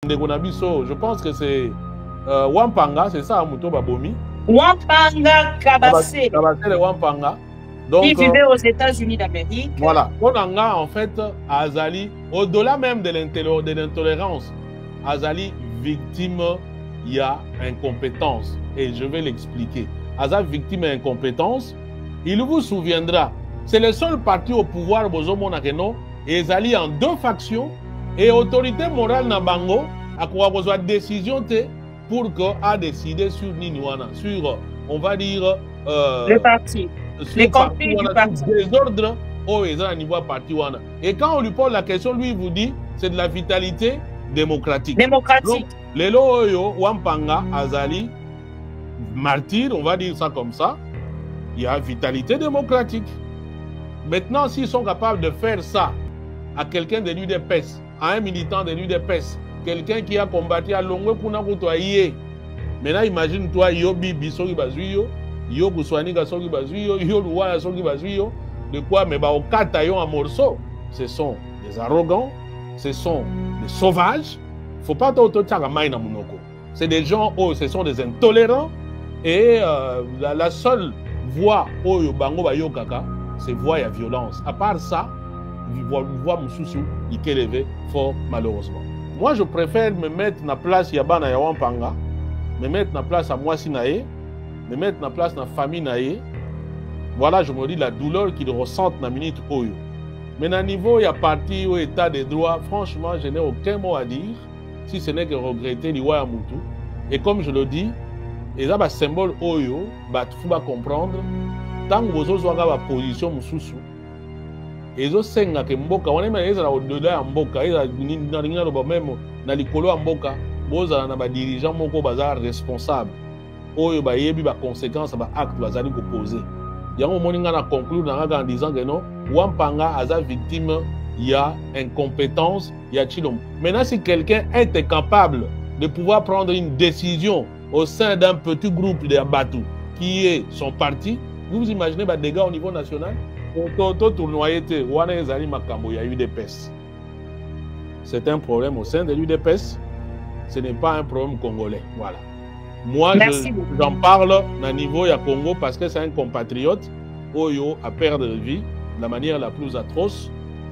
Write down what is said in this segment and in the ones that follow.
Je pense que c'est Wampanga, c'est ça, Muto Babomi. Wampanga Kabase. Kabase le Wampanga. Donc, il vivait aux États-Unis d'Amérique. Voilà. Konanga, en fait, Azali, au-delà même de l'intolérance, Azali, victime, il y a incompétence. Et je vais l'expliquer. Azali, victime et incompétence, il vous souviendra, c'est le seul parti au pouvoir, Bozomo Nakeno, et Azali en deux factions. Et autorité morale na bango a quoi besoin de décision pour que a décidé sur Niniwana, sur on va dire le parti, les conflits du parti, désordre au niveau parti wana. Et quand on lui pose la question, lui il vous dit c'est de la vitalité démocratique. Démocratique. Les loyo Wampanga Azali martyr, on va dire ça comme ça. Il y a vitalité démocratique. Maintenant, s'ils sont capables de faire ça à quelqu'un de l'UDPS, à un militant de l'UDPS, quelqu'un qui a combattu à Longwe Kunakutoye. Maintenant, imagine-toi, yo Bibi Sogi Bazuyo, yo Bouswaniga Sogi Bazuyo, yo Louaya Sogi Bazuyo, de quoi, mais bah, au Katayon à morceaux. Ce sont des arrogants, ce sont des sauvages. Faut pas t'auto-tchagamaï na Munoko. C'est des gens, oh, ce sont des intolérants, et la seule voie, oh, yo Bango Bayo Kaka, c'est voie à violence. À part ça, voix Moussoussou, il est élevé fort malheureusement. Moi, je préfère me mettre na place Yabana Yawampanga, me mettre na place à Mwasi Naé, me mettre na place na famille Naé. Voilà, je me dis la douleur qu'ils ressentent na minute Oyo. Mais na niveau, il y a parti au état des droits, franchement, je n'ai aucun mot à dire, si ce n'est que regretter l'Iwa Moutou. Et comme je le dis, il y a un symbole Oyo, il faut comprendre, tant que vous avez la position Moussoussou, ezo senga ke mboka wana mema ezala au-delà ya mboka ezala ninga loba même na likolo ya mboka bozala na ba dirigeant moko bazala responsable oyo ba yebi ba conséquences ba acte bazali ko poser yango moninga na conclure na en disant que non Wampanga aza victime il y a incompétence il y a Chilombo. Maintenant si quelqu'un est incapable de pouvoir prendre une décision au sein d'un petit groupe de Abatou qui est son parti, vous imaginez des dégâts au niveau national. C'est un problème au sein de l'UDPS. Ce n'est pas un problème congolais. Voilà. Moi, j'en parle au niveau ya Congo parce que c'est un compatriote Oyo à perdre de vie de la manière la plus atroce.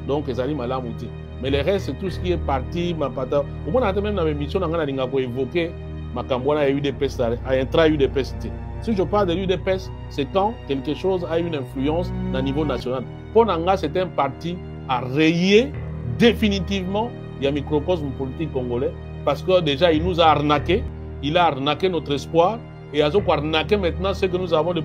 Donc, les animaux à mouti. Mais le reste, c'est tout ce qui est parti. Au moins, même dans mes missions, on a évoqué Makambouana et UDPS, intra-UDPS. Si je parle de l'UDPS, c'est quand quelque chose a une influence au niveau national. Pour Nanga, c'est un parti à rayer définitivement le microcosme politique congolais parce que déjà, il nous a arnaqué. Il a arnaqué notre espoir. Et il a arnaqué maintenant ce que nous avons le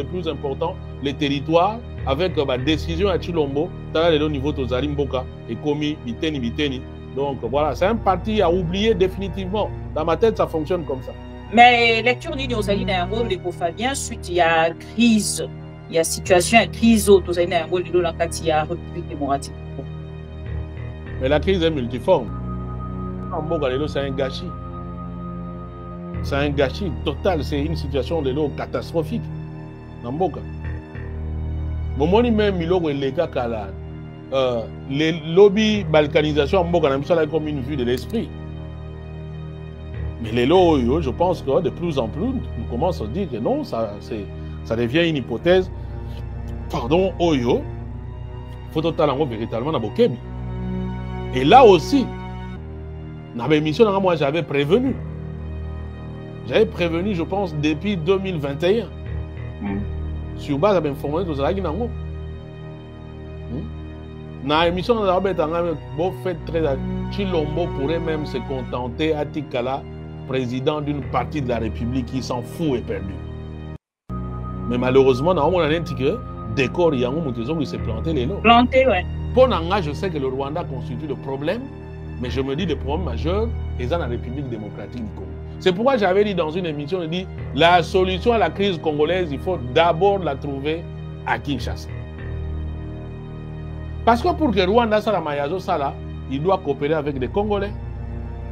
plus important, les territoires, avec la décision à Chilombo, au niveau de Zarimboka, et Komi, Biteni. Donc voilà, c'est un parti à oublier définitivement. Dans ma tête, ça fonctionne comme ça. Mais lecture ni aux alliés d'un rôle les Kofabien, ensuite il y a crise, il y a situation, crise aux alliés d'un rôle de l'Ankati, il y a République démocratique. Mais la crise est multiforme. C'est un gâchis. C'est un gâchis total, c'est une situation de l'eau catastrophique. Namboka. Momoni même Miloko et l'État Kala. Les lobbies balkanisation en Mboka, comme une vue de l'esprit. Mais les lois, je pense que de plus en plus, nous commençons à dire que non, ça devient une hypothèse. Pardon, Oyo, il faut totalement véritablement dans Bokebi. Et là aussi, dans mes missions, moi j'avais prévenu. J'avais prévenu, je pense, depuis 2021. Sur base de l'information de Zalagi Nango. Dans l'émission, on a fait très. Chilombo pourrait même se contenter à Tikala, président d'une partie de la République qui s'en fout et perdu. Mais malheureusement, on a un ticket décor, il y a un mouton qui s'est planté les lots. Planté, ouais. Pour Nanga, je sais que le Rwanda constitue le problème, mais je me dis le problème majeur est dans la République démocratique du Congo. C'est pourquoi j'avais dit dans une émission, je dis la solution à la crise congolaise, il faut d'abord la trouver à Kinshasa. Parce que pour que Rwanda soit la Mayazo Sala, il doit coopérer avec des Congolais,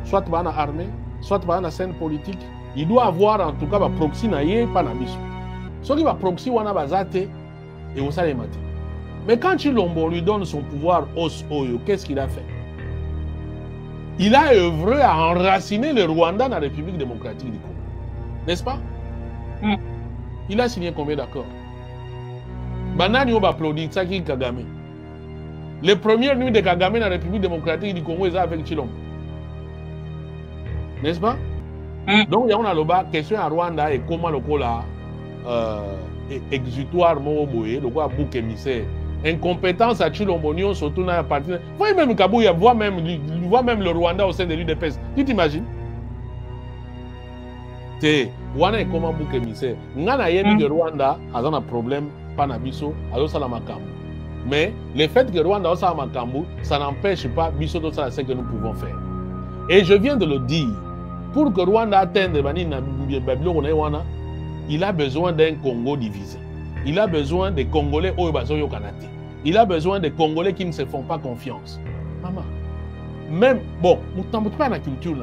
soit dans l'armée, soit dans la scène politique. Il doit avoir en tout cas un proxy naïe, pas la mission. Ce qui va proxy, on a bazate et on s'est maté. Mais quand Chilombo lui donne son pouvoir au Oyo, qu'est-ce qu'il a fait? il a œuvré à enraciner le Rwanda dans la République démocratique du Congo. N'est-ce pas? Il a signé combien d'accords? Banani Oba applaudit Tsaki Kagame. Les premières nuits de Kagame dans la République démocratique du Congo, ils avec Chilombo. N'est-ce pas? Donc, il y a une question à Rwanda et comment le Kola exutoire Moboye, le quoi bouc émissaire. Incompétence à Chilombo, surtout dans la partie. Vous voyez même Kabouya voit même le Rwanda au sein de l'UDPS. Tu t'imagines? C'est Rwanda est comme un bouc émissaire. Ngana yebi que Rwanda a un problème, pas nabiso, alors ça la makambo. Mais le fait que Rwanda a un makambo, ça n'empêche pas biso de ça ce que nous pouvons faire. Et je viens de le dire. Pour que Rwanda atteigne il a besoin d'un Congo divisé. Il a besoin des Congolais au Bazoyo Kanate. Il a besoin des Congolais qui ne se font pas confiance. Maman, même, bon, la culture,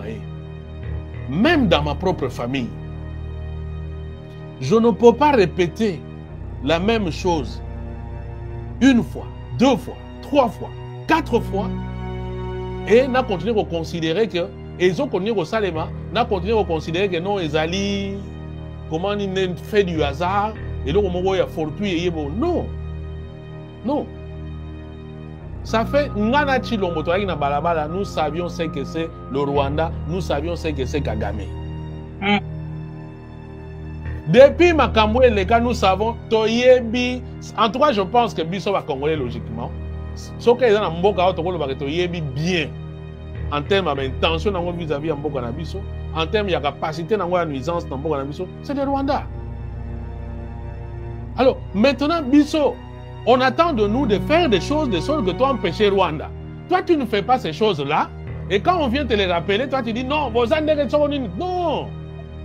même dans ma propre famille, je ne peux pas répéter la même chose une fois, deux fois, trois fois, quatre fois et n'a continué à considérer que ils ont continué au Salema, n'a continué à considérer que non, ils allaient, comment ils fait du hasard, et donc il y a fortuit et bon. Non, non. Ça fait, nous savions ce que c'est le Rwanda, nous savions ce que c'est Kagame. Depuis Makambo et les gars, nous savons, Toyebi, en tout cas, je pense que Bisso va Congolais logiquement. Ce que les gens ont bien. En termes d'intention vis-à-vis de Mboka Nabiso, en termes de capacité de nuisance dans Mboka Nabiso, c'est le Rwanda. Alors, maintenant, Bisso, on attend de nous de faire des choses de sorte que toi empêcher Rwanda. Toi, tu ne fais pas ces choses-là, et quand on vient te les rappeler, toi, tu dis non, vos années sont non.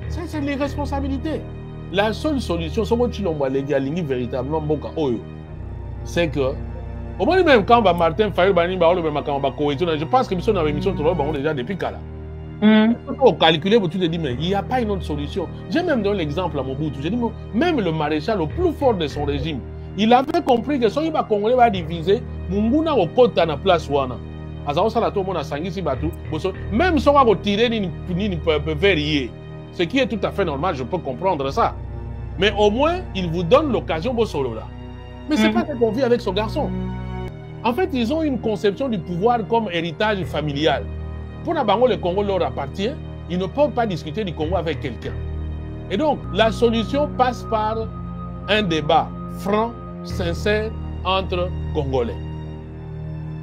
Ça, c'est l'irresponsabilité. La seule solution, véritablement, c'est que au moins même quand Martin Fayou je pense que nous sommes dans l'émission déjà depuis Kala. Pour calculer, tu te dis, mais il n'y a pas une autre solution. J'ai même donné l'exemple à Mobutu. J'ai dit, même le maréchal le plus fort de son régime, il avait compris que si il va Congolais va diviser, Munguna au côté à la place Wana. Même si on va retirer ni verrier, ce qui est tout à fait normal, je peux comprendre ça. Mais au moins, il vous donne l'occasion de solo là. Mais ce n'est pas ce qu'on vit avec ce garçon. En fait, ils ont une conception du pouvoir comme héritage familial. Pour Nabango, le Congo leur appartient, ils ne peuvent pas discuter du Congo avec quelqu'un. Et donc, la solution passe par un débat franc, sincère, entre Congolais.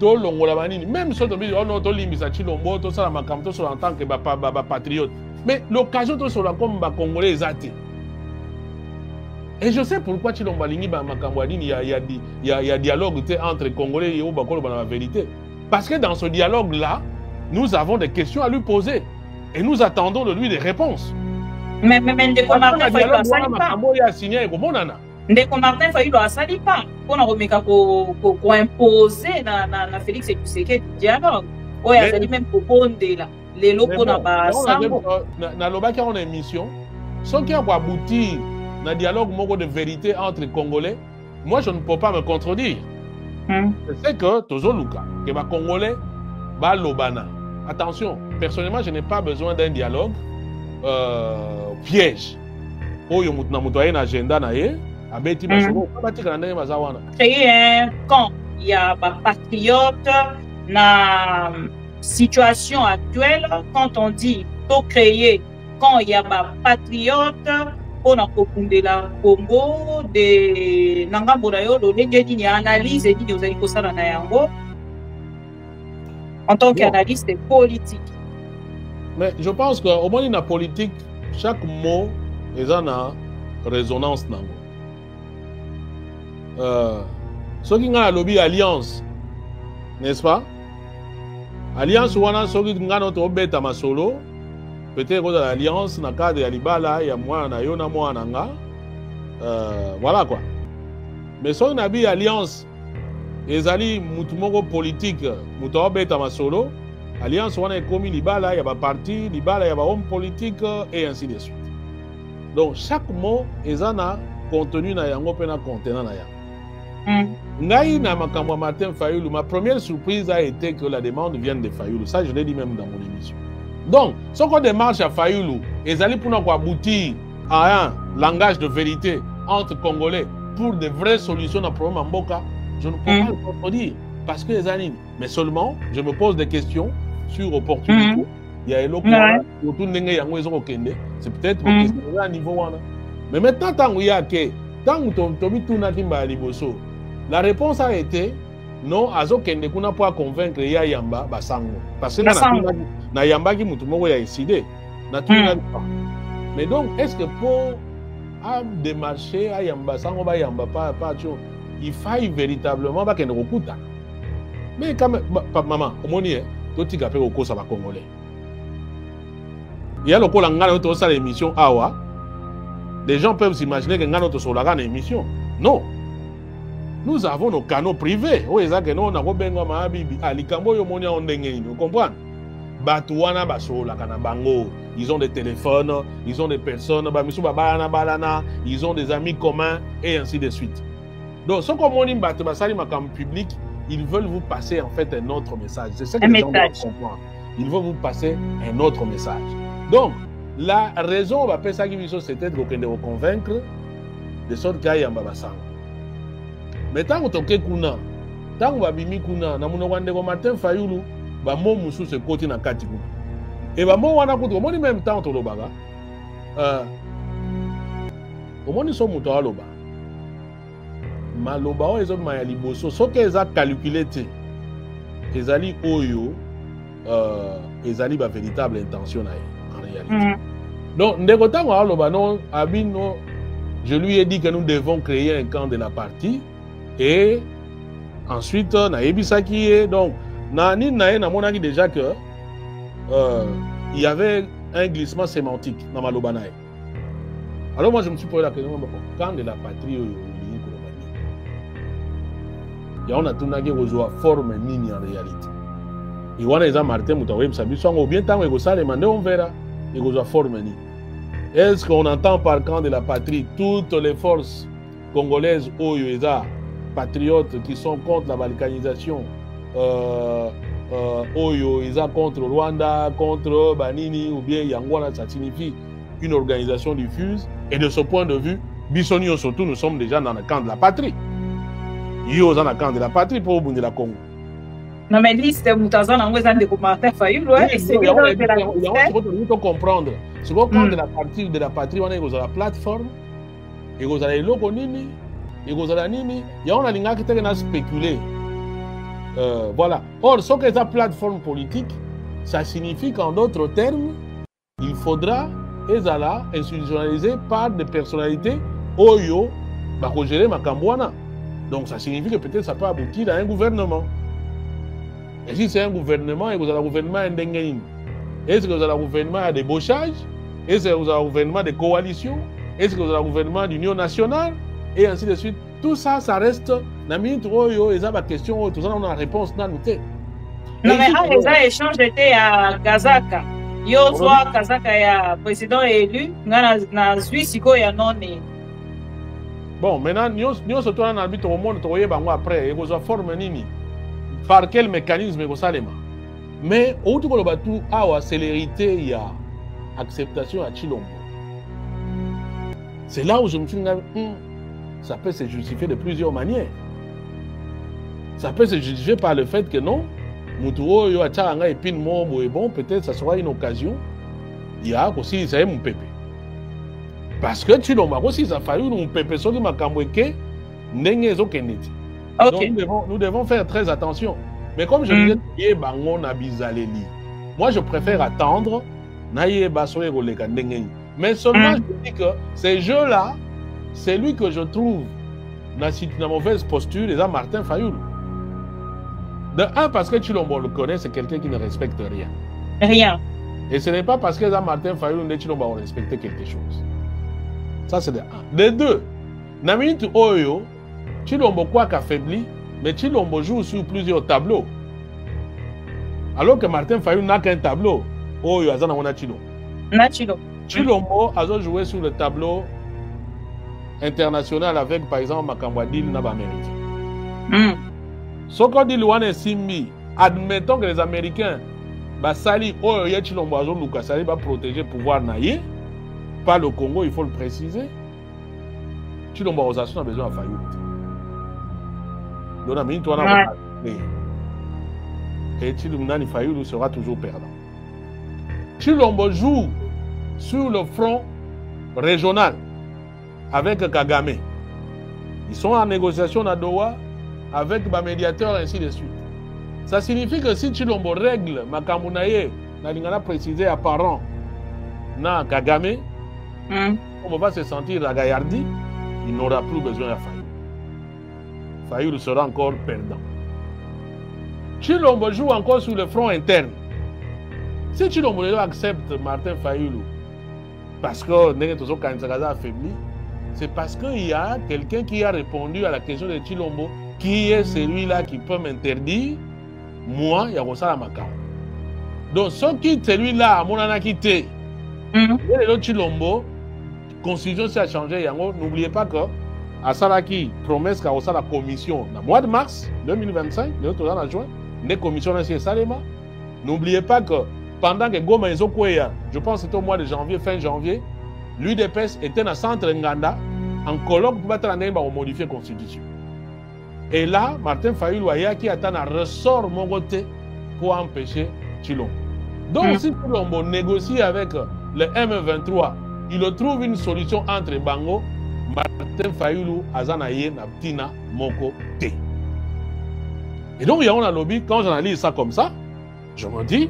Même si on dit, oh non, en tant que patriote. Mais l'occasion de se comme Congolais est athée. Et je sais pourquoi il y a dialogue entre Congolais et Obakolo dans la vérité. Parce que dans ce dialogue-là, nous avons des questions à lui poser. Et nous attendons de lui des réponses. Mais Ndeko Martin Fayulu a sali pas. Ndeko Martin Fayulu a sali pas. Pour nous imposer na Félix Tshisekedi dialogue. Oui, il a dit même pour Bondé là. Les locaux n'a pas sambo. Na lobaki on a une émission. Ce qui a abouti dans dialogue de vérité entre Congolais, moi je ne peux pas me contredire. C'est que Tozoluka, que les Congolais, Lobana. Attention, personnellement, je n'ai pas besoin d'un dialogue piège. Créer un camp, il y a des patriotes dans situation actuelle. Quand on dit pour créer quand il y a des patriotes pour la Congo de Nangamborayo, il y a analyse et il y a en tant qu'analyste politique. Mais je pense qu'au moins dans la politique, chaque mot est en résonance. Ce qui est dans le lobby alliance, n'est-ce pas? Alliance, on a ce qui est dans bête à ma solo. Peut-être que l'alliance, dans le cadre de Alibala, il y a moi, il y a moi, voilà quoi. Mais si on a une alliance, les alliés mutumoko politique, mutuo beta masolo, alliance on a commis Libala, il y a un parti, Libala, il y a un homme politique et ainsi de suite. Donc chaque mot est un contenu na yango pena contenant na yango. Ngai na makambo Martin Fayulu, ma première surprise a été que la demande vienne de Fayulu. Ça, je l'ai dit même dans mon émission. Donc, ce qu'on démarche à Fayulu, ils allaient pour aboutir à un langage de vérité entre Congolais pour de vraies solutions dans le problème en Mboka, je ne peux pas le contredire. Parce que les années, mais seulement, je me pose des questions sur opportunité. Il y a c'est peut-être à niveau 1. Mais maintenant, tant qu'il y a que, tant que la réponse a été non, Azo Kende kuna pas convaincre ya Yamba Basango. Parce que na Yamba qui mutumo ya décidé. Mais donc, est-ce que pour démarcher à Yamba Sango ba Yamba pas il faille véritablement ba Kende Rokuta. Mais quand même, maman, au moni, tout petit capé au cause à la Congolais. Il y a le col en gagnant toute ça l'émission Awa. Les gens peuvent s'imaginer que gagnant sur la émission. Non. Nous avons nos canaux privés. Oui, ça que nous on a rebenga mabibi. Ah, likambo yo moni on ndenge, vous comprenez? Batuana baso la kanabango. Ils ont des téléphones, ils ont des personnes, bamisu babana balana, ils ont des amis communs et ainsi de suite. Donc, ce qu'on dit batu basali makam public, ils veulent vous passer en fait un autre message. C'est ça que les gens doivent comprendre. Ils veulent vous passer un autre message. Donc, la raison, c'était de vous convaincre de sorte qu'il y a un babasango. Mais tant que tu kuna, tant que tu kuna, na munawande ko Martin Fayulu, ba mo musu se koti na kati kuna. Et ba mo wana kuto, mo ni même temps to lobaga. Mo ni so muto aloba. Maloba o ezo ma ya liboso, so ke eza calculer te. Ezali oyo ezali ba véritable intention na en réalité. Donc ndeko tango aloba non abino, je lui ai dit que nous devons créer un camp de la partie. Et ensuite, na Ebisaki, donc, na monaki déjà que il y avait un glissement sémantique dans Malobanae. Alors moi je me suis posé la question, quand de la patrie, il y a un tournage qui a forme nini en réalité. Et on a des Martin Moutawem Sabisson, ou bien tant que ça, on verra, il y a forme nini. Est-ce qu'on entend par camp de la patrie toutes les forces congolaises au Yoéza, patriotes qui sont contre la balkanisation, Oyo, ils sont contre Rwanda, contre Banini ou bien Yangwana, ça signifie une organisation diffuse. Et de ce point de vue, Bissonio surtout, nous sommes déjà dans le camp de la patrie. Ils sont dans le camp de la patrie pour Obundi la Congo. Non, mais liste de Moutazan, on va dire que Martin Fayulu, et c'est bien de la il faut comprendre. C'est qu'au camp de la patrie, on est dans la plateforme, et vous avez le Nini. Et vous avez nini, il y a un lingua qui a spéculé. Voilà. Or, ce que la plateforme politique, ça signifie qu'en d'autres termes, il faudra ezala institutionnalisé par des personnalités oyo bakogérer makambwana. Donc, ça signifie que peut-être ça peut aboutir à un gouvernement. Et si c'est un gouvernement, et vous avez un gouvernement indéngéine, est-ce que vous avez un gouvernement à débauchage? Est-ce que vous avez un gouvernement de coalition? Est-ce que vous avez un gouvernement d'union nationale? Et ainsi de suite. Tout ça, ça reste. Na minute oyo, ils ont la question, tout ça, on a la réponse dans nous. Non, mais les échanges étaient à Kazaka. Yo, soit Kazaka ya président élu, na Suisse, ya non. Bon, maintenant, nous sommes dans le monde, après, et vous avez formé nini. Par quel mécanisme vous savez? Mais, au tout cas, il y a célérité, il y a acceptation à Chilombo. C'est là où je me suis dit, ça peut se justifier de plusieurs manières. Ça peut se justifier par le fait que non, Moutouo, yo achanga et pin mombo et bon, peut-être ça sera une occasion. Il y a aussi ça mon pépé. Parce que tu l'as aussi ça fallu mon pépé sur ma kamweke n'engé zo keneti. Donc nous devons faire très attention. Mais comme je disais, bango na bizaleli. Moi je préfère attendre naie basoe roleka n'engé. Mais seulement je dis que ces jeux-là, c'est lui que je trouve dans la mauvaise posture, les Martin Fayulu. De un, parce que Chilombo le connaît, c'est quelqu'un qui ne respecte rien. Rien. Et ce n'est pas parce que Martin Fayulu et Chilombo ont respecté quelque chose. Ça, c'est de un. De deux, Namit Oyo, Chilombo quoi qu'affaibli, mais Chilombo joue sur plusieurs tableaux. Alors que Martin Fayulu n'a qu'un tableau. Oyo, Azana Wana Chilo. Chilombo a joué sur le tableau international avec, par exemple, Makambwadil Naba Amérique. Ce qu'on dit Luane Simbi, admettons que les Américains, Sali, Chilombo Luka, Sali va protéger le pouvoir naïe, pas le Congo, il faut le préciser. Chilombo a besoin de faillite. Donc, on a mis toi et Chilombo Fayulu sera toujours perdant. Chilombo joue sur le front régional avec Kagame. Ils sont en négociation à Doha avec les médiateurs ainsi de suite. Ça signifie que si Chilombo règle Makamunaye, n'a précisé à parents, na Kagame, on va se sentir à Gaillardi, il n'aura plus besoin de Fayulu. Fayulu sera encore perdant. Chilombo joue encore sur le front interne. Si Chilombo accepte Martin Fayulu, parce que Nenetoso Kanzagaza a affaibli, c'est parce qu'il y a quelqu'un qui a répondu à la question de Chilombo, qui est celui-là qui peut m'interdire, moi, il y a Rosala Makao. Donc, celui-là, à mon a quitté, l'autre Chilombo, la constitution s'est changée. N'oubliez pas que à Salaki, promesse qu'à la commission, dans le mois de mars 2025, l'autre en juin, des commissions dans Salema. N'oubliez pas que pendant que Goma et Zokoya, je pense que c'était au mois de janvier, fin janvier, l'UDPS était dans le centre Nganda, en colloque pour modifier la constitution. Et là, Martin Fayulu qui attend un ressort mon côté pour empêcher Chilombo. Donc, si Chilombo négocie avec le M23, il trouve une solution entre Bango, Martin Fayulu, Azanaye, Naptina, Moko, T. Et donc, il y a un lobby, quand j'analyse ça comme ça, je me dis,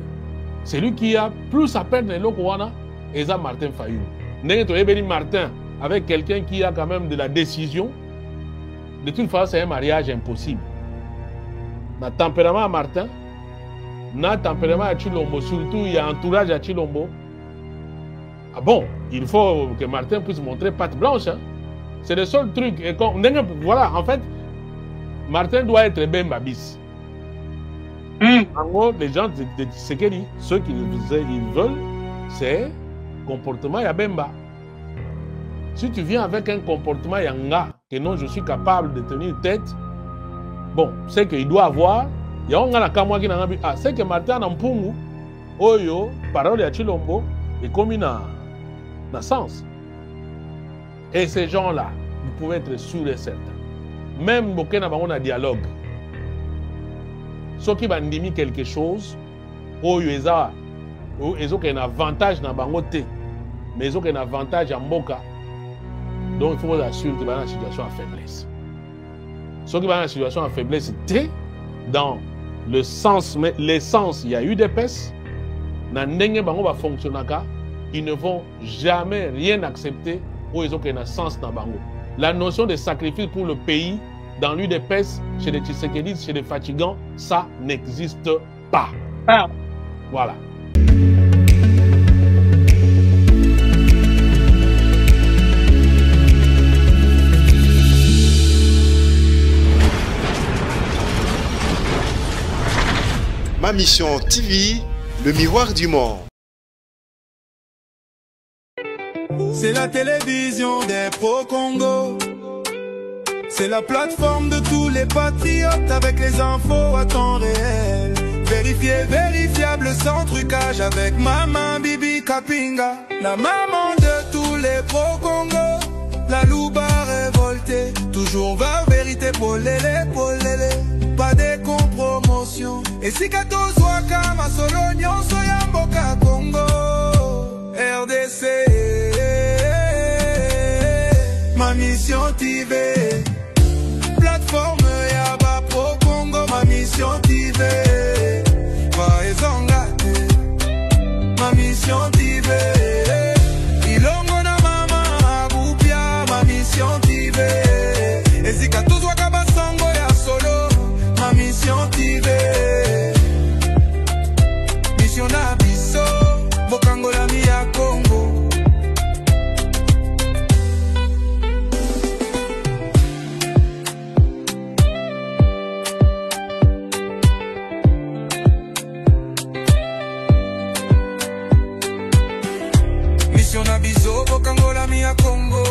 c'est lui qui a plus à perdre dans l'Okowana, et ça, Martin Fayulu. N'est-ce Martin, avec quelqu'un qui a quand même de la décision, de toute façon, c'est un mariage impossible. Dans le tempérament à Martin, dans le tempérament à Chilombo, surtout, il y a un entourage à Chilombo. Ah bon, il faut que Martin puisse montrer patte blanche. Hein? C'est le seul truc. Et quand, voilà, en fait, Martin doit être ben babis. En gros, les gens de Tshisekedi, ceux qui veulent, c'est comportement Yabemba. Si tu viens avec un comportement Yanga, que non, je suis capable de tenir tête, bon, c'est qu'il doit avoir. Il y a un gars qui n'a pas ah, c'est que Martin Nampungu, Oyo, parole à Chilombo, est comme dans sens. Et ces gens-là, vous pouvez être sûrs et certains. Même si on a un dialogue, ceux qui vont dire quelque chose, ils ont un avantage dans Bangote, mais ils ont un avantage en Mboka. Donc il faut vous assurer qu'ils vont dans une situation de faiblesse. Ceux qui vont dans une situation de faiblesse, c'est dans le sens, mais l'essence, il y a eu des pèses. Dans Bango va fonctionner, ils ne vont jamais rien accepter où ils ont un sens dans Bango. La notion de sacrifice pour le pays, dans l'UDPS, chez les Tshisekedi, chez les fatigants, ça n'existe pas. Ah. Voilà. Ma Mission TV, le miroir du monde. C'est la télévision des pro-Congo. C'est la plateforme de tous les patriotes avec les infos à temps réel. Vérifié, vérifiable, sans trucage avec Maman Bibi Kapinga. La maman de tous les pro-Congo. La louba révoltée. Toujours va vérité pour l'élé, pas de compromotion. Et si 14 waka ma solognon soyamboka Congo. RDC. Ma Mission TV. Plateforme Yaba Pro Congo. Ma Mission TV. Ma Mission TV. Ilongo na mama Agupia. Ma Mission TV. Et si 14 waka basango ya solo. Ma Mission TV. Mission na biso. Bokango la mi ya Congo. Mission na biso. Bokango la mi ya Congo.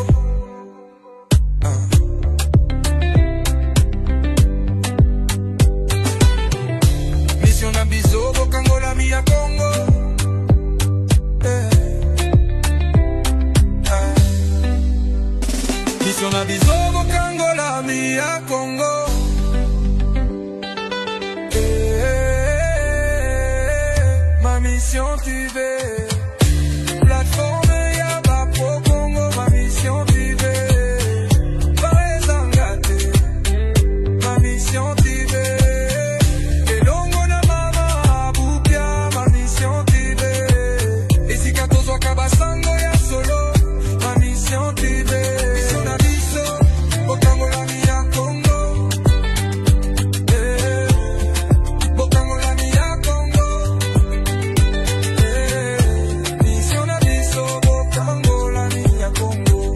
mission TV. Plateforme ya ba pro Congo, ma mission TV. Pareil Zangate, ma mission TV. Elongo na mama Abupia, ma mission TV. Esika tozwa kabasango ya solo, ma mission TV. Mission na biso, bokango la mi ya Congo. Bokango la mi ya Congo. Mission na biso, bokango la mi ya Congo.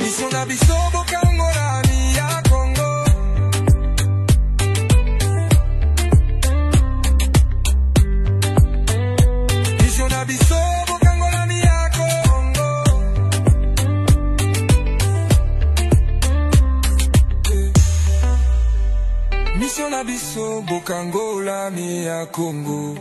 Mission na biso, bokango la mi ya Congo. Mission na biso, bokango la mi ya Congo. Mission na biso, bokango la mi ya Congo.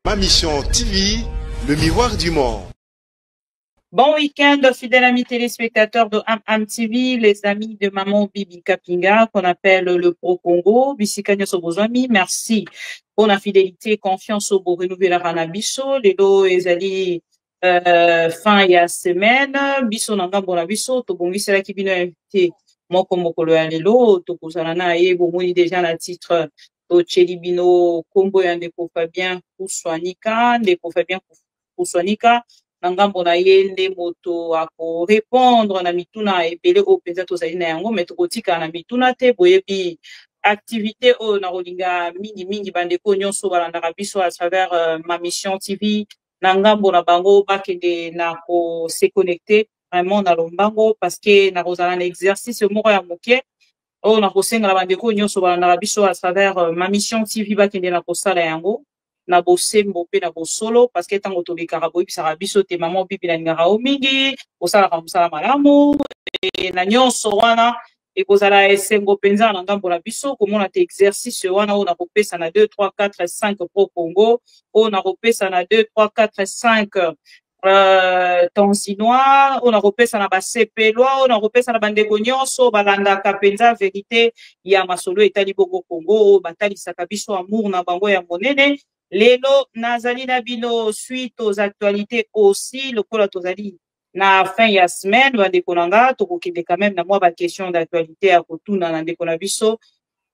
Ma mission TV, le miroir du monde. Bon week-end, fidèles amis téléspectateurs de Am TV, les amis de Maman Bibi Kapinga, qu'on appelle le Pro Congo. Bisikanya Sobozwami, merci pour la fidélité, confiance au beau renouveler la Ranabiso. Les dos ezali fin ya semaine. Biso nanga bona biso, to bon visela ki bino invité. Moko mokolo ya lelo, to kozalana ye bomoni déjà la titre to Chelibino Kombo ya ndeko Fabien Kouswanika, ndeko Fabien Kouswanika. Nangambo na yende moto ako répondre na mituna ebele o penza tozali na yango mais tokotika na mituna te boyebi activité o na rolinga mingi bandeko nyonso balandaka biso à travers ma mission TV nangambo na bango bakende na ko se connecter vraiment na lombango parce que na kozala na exercice moko ya moke o na kosenga na bandeko nyonso balandaka biso à travers ma mission TV bakende na kosala yango na bosembo pe na bosolo parce que tango tolekaka boyebisaka biso te Maman Bibi nalingaka o mingi osalaka mosala malamu na nyonso wana ekozala esengo mpenza na ngambo na biso komona te exercice wana oyo na kopesa na 2 3 4 5 Pro Congo oyo na kopesa na 2 3 4 5 Tanzinois oyo na kopesa na basepelwa oyo na kopesa na bandeko nyonso balandaka mpenza verité ya masolo etali bongo Congo oyo batalisaka biso amour na bango ya monene. Lelo nazali na bino suite aux actualités aussi lokola tozali na fin ya semaine bandeko nanga tokokende quand même na mwa ba question d'actualité ya kotuna na ndeko na biso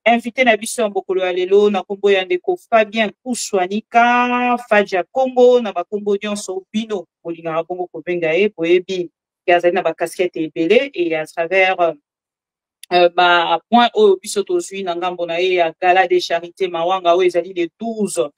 invité na biso ya mbokolo ya lelo na kombo ya ndeko Fabien Kouswanika Fadja Congo na bakombo nyonso bino bolingaka bongo kobenga ye boyebi yazali na ba casquette ebele et à travers ba point au biso tozui na ngambo na ye ya gala des charités mawanga oyo ezali le 12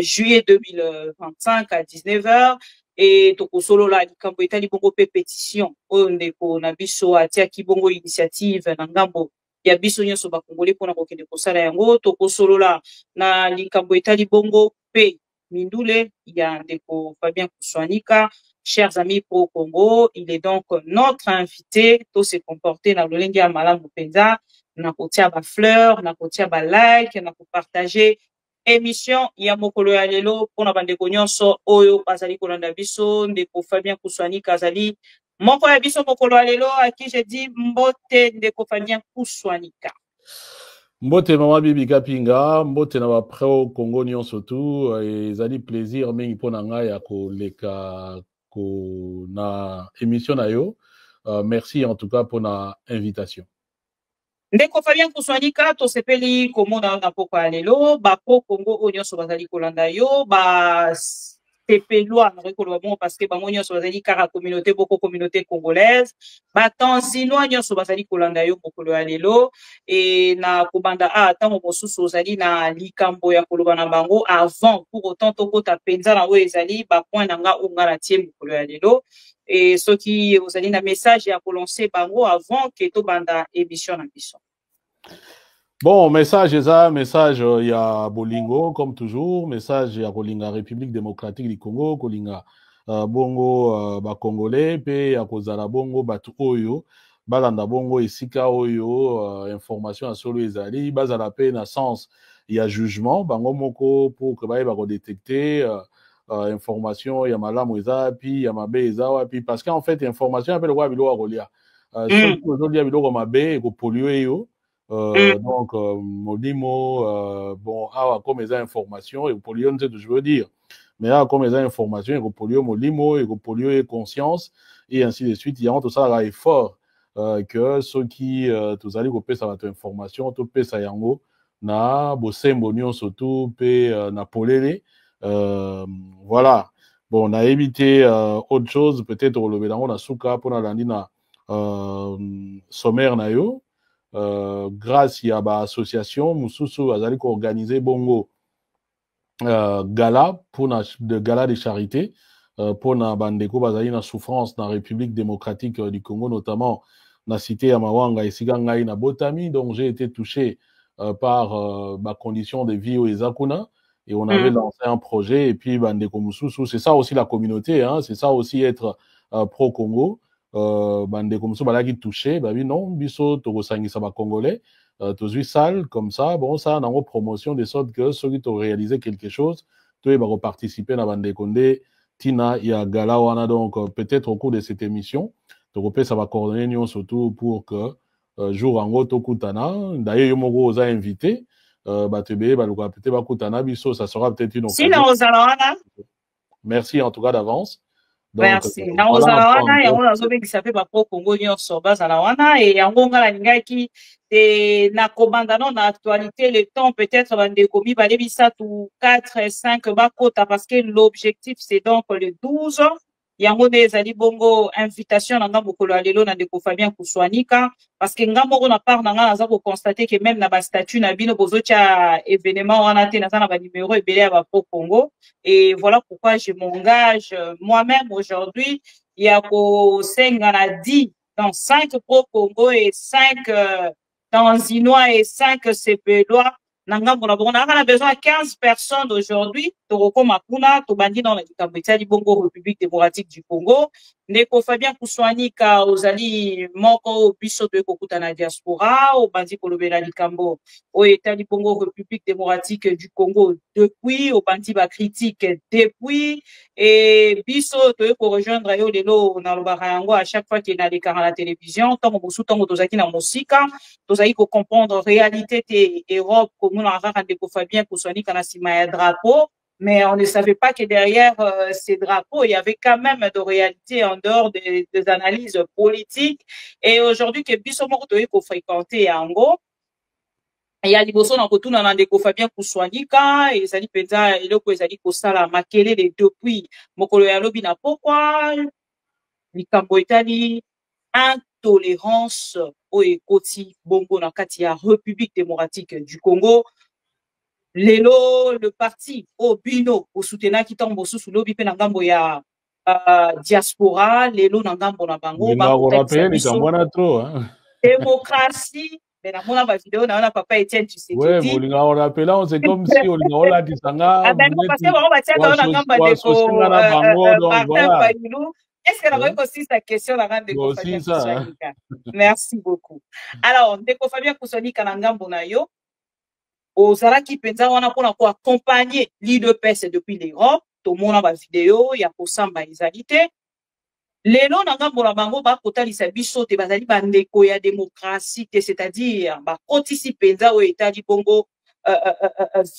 juillet 2025 à 19h et tokosolola likambo etali bongo pe pétition oyo ndeko na biso atiaki bongo initiative na ngambo ya biso nyonso bakongoli mpona kokende kosala yango tokosolola na likambo etali bongo pe mindule ya ndeko Fabien Kouswanika. Chers amis Pro Congo, il est donc notre invité to se comporter na lolenge ya malamu penza na kotia ba fleur na kotia ba like na ko partager émission ya mokolo ya lelo pona bandeko nyonso oyo bazali kolanda biso ndeko Fabien Kouswanika azali moko ya biso mokolo ya lelo à qui je dis mbote ndeko Fabien Kouswanika. Mbote Maman Bibi Kapinga, mbote na ba Pro Congo nyonso tu ezali plaisir mingi pona ngai ya koleka na émission na yo. Merci en tout cas pour la invitation. Ndeko Fabien Kouswanika to sepeli komona na poko ya lelo ba Pro Congo o nyonso bazali kolanda yo ba sepelwa na rekolo bon parce que bango nyonso bazali kaka communauté boko communauté congolaise ba Tanzinois nyonso bazali kolanda yo mokolo ya lelo et na kobanda tango mosusu ozali na likambo ya koloba na bango avant pour autant tokota penza na oyo ezali ba point na nga onga na tie mokolo ya lelo et ceux qui vous allez un message à lancer bango avant que to banda émission na biso. Bon, message il y a Bolingo comme toujours, message il y a Kolinga République démocratique du Congo, Kolinga bongo ba congolais pe ya kozala bongo batu oyo balanda bongo esika oyo information à solo ezali bazala pe na sens il y a jugement bango moko pour que ba détecter information ya malamu eza puis ya mabe eza puis parce qu'en fait information appelle quoi bilo akolia surtout aujourd'hui bilo mabe ko polluer yo donc molimo bon awa comme eza information et polluer c'est ce que je veux dire mais awa comme eza information et ko polluer molimo et ko polluer conscience et ainsi de suite il y a tout ça là effort que ceux qui tous allez couper ça va être information tout pe ça yango na bosembo nyonso tout pe na polele voilà bon on a évité autre chose peut-être au lever dans la souka pour la landina sommaire na yo grâce à ba association mususu azali ko organiser bongo gala pour de gala de charité pour na bandeko bazali na souffrance dans la République démocratique du Congo notamment na cité ya Mawanga esika ngai na Botami donc j'ai été touché par ma condition de vie au Ezakuna et on avait lancé un projet et puis bandeko mususu c'est ça aussi la communauté hein c'est ça aussi être pro Congo bandeko mususu balaki touché bah oui non biso tokosangisa ba congolais tozui salle comme ça bon ça na promotion de sorte que ceux qui ont réalisé quelque chose toi va participer na bandeko nde tina ya gala wana donc peut-être au cours de cette émission tokopé ça va coordonner nous surtout pour que jour en to kutana d'ailleurs yo moko oza invité batebe baluka peut-être bakutana biso ça sera peut-être une occasion merci en tout cas d'avance donc merci na ozala wana yango nazobengisa pe bapro Congo nyonso bazala wana et yango ngala lingaki et na komanda non na actualité le temps peut-être bandeko mibale bisatu 4 et 5 bakota parce que l'objectif c'est donc le 12 yango nde ezali bongo invitation na ngambo kolo lelo na ndeko Fabien Kuswanika parce que ngambo ko na part na nga naza ko constater que même na ba statut na bino bozotia événement wana te na za na ba numéro ebele ya ba pro Congo et voilà pourquoi je m'engage moi-même aujourd'hui il y a ko senga na 10 dans 5 pro Congo et 5 tanzinois et 5 cépélois Nangambo na bon, on a besoin de 15 personnes aujourd'hui. Toroko Makuna, Tobandi dans la Bongo, République démocratique du Congo. Ndeko Fabien Kuswanika, Ozali, Moko, Biso de Kokutana diaspora, au Bandi Kolobela Likambo, au État du Congo, République démocratique du Congo, depuis, au Bandi Ba critique, depuis, et Biso, de rejoindre Yo Lelo, dans le Barayango, à chaque fois qu'il y a des cas à la télévision, tant que vous tant Tozaki na Mosika, Tozaki ko comprendre réalité et Europe, comme on a Ndeko Fabien Kuswanika na Simaya drapeau, mais on ne savait pas que derrière ces drapeaux, il y avait quand même de réalité en dehors des analyses politiques. Et aujourd'hui, que Biso Moko ko fréquenter Ango, il y a liboso na kotuna na Ndeko Fabien Kuswanika, et ezali penza eloko ezali kosala makele depuis mokolo ya lobi na pourquoi likambo etali intolérance o ekoti bongo na kati ya République démocratique du Congo. Lelo le parti Obino au soutenir qui tombe sous lobi pe na ngambo ya diaspora lelo na ngambo na bango ba trop hein démocratie mais na mona ba vidéo na papa Etienne Tshisekedi ouais bolinga on rappelle on c'est comme si on l'a dit sanga ah ben parce que on va tirer na ngamba de ko est-ce que la vraie aussi sa question la grande de Fabien Kuswanika merci beaucoup alors Ndeko Fabien Kuswanika na ngambo na yo Ozalaki penza wana pona ko accompagner l'UDPS depuis l'Europe to mona ba vidéo ya kosamba ezalité lelo na ngambo na bango ba kotalisa biso te bazali bandeko ya démocratie c'est-à-dire ba kotisi penza o etali bongo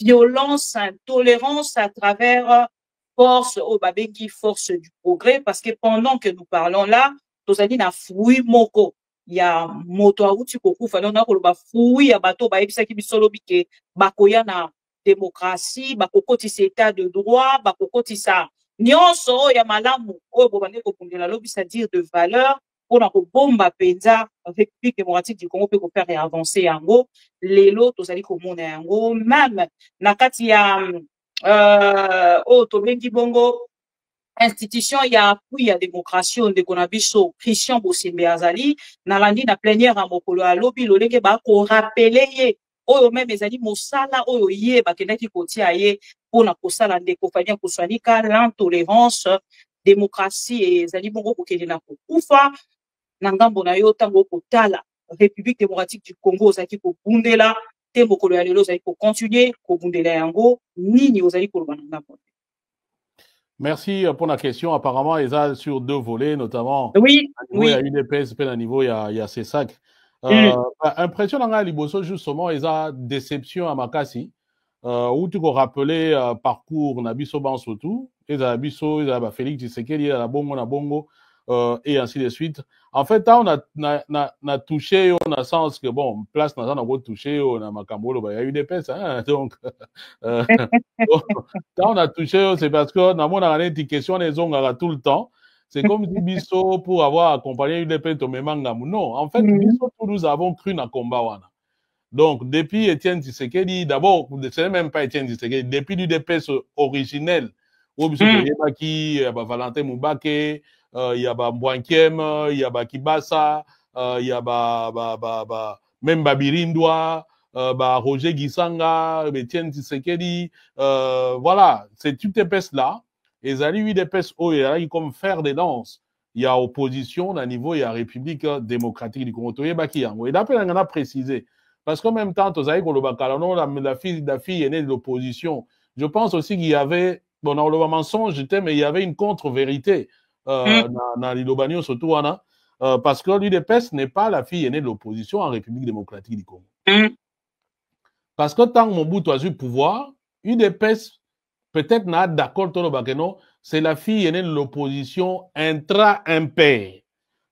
violence intolérance à travers force au babengi force du progrès parce que pendant que nous parlons là tozali na fruit moko ya moto auti kokufa na koloba fui ya bato ba ebisaki bisolobi ke bakoya na démocratie bakokotisa état de droit bakokotisa nyonso ya malamu oyo bobande kokundela lobi c'est-à-dire de valeur pona kobomba penza République démocratique du Congo pe ko faire avancer yango lelo tozali komona yango même na kati ya tobengi bongo institution ya appui ya démocratie ndeko na biso Christian Bosimbe azali na landi na plénière ya mokolo ya lobi lolenge ba ko rappeler ye oyo même ezali mosala oyo ye bakendaki kotia ye pona kosala Ndeko Fabien Kuswanika l'intolérance démocratie ezali bongo kokende na kokufa Nangambo na yo tango kotala République démocratique du Congo ozaki ko bundela te mokolo ya lelo ozaki ko continuer ko bundela yango nini ozaki ko loba nangambo. Merci pour la question. Apparemment, ils ont sur deux volets, notamment oui, à niveau, il y a UDPS, puis à niveau, il y a CESAC. Impression dans la Liboso, justement, ils ont déception à Makassi, où tu peux rappeler parcours Nabiso Bansotou, ils ont Nabiso, ils ont Félix Tshisekedi, ils ont Bongo, et ainsi de suite. En fait, on a touché, on a sens que, bon, place, on a touché, on a Makambolo, il y a UDPS, hein, donc, quand on a touché, c'est parce que dans mon année, des questions, les ont tout le temps. C'est comme si Bisso, pour avoir accompagné UDPS, non, en fait, Bisso, nous avons cru dans le combat. Donc, depuis Étienne Tshisekedi, d'abord, ce n'est même pas Étienne Tshisekedi, depuis l'UDPS originel, où Bisso, il y a Valentin Moubake, il y a Mbouankiem, il y a Kibasa, il y a même Babirindwa, Roger Gisanga, Étienne Tshisekedi, voilà, c'est toutes ces pestes-là. Et ça lui des pestes où il y a comme faire des danses. Il y a opposition à niveau, il y a République démocratique du Congo. Et d'après, on a précisé. Parce qu'en même temps, la fille est née de l'opposition. Je pense aussi qu'il y avait, bon, dans le mensonge, mais il y avait une contre-vérité. Dans l'Ilobanio, surtout, parce que l'UDPS n'est pas la fille aînée de l'opposition en République démocratique du Congo. Parce que tant que Mobutu a eu le pouvoir, UDPS, peut-être n'a d'accord, c'est la fille aînée de l'opposition intra-impair.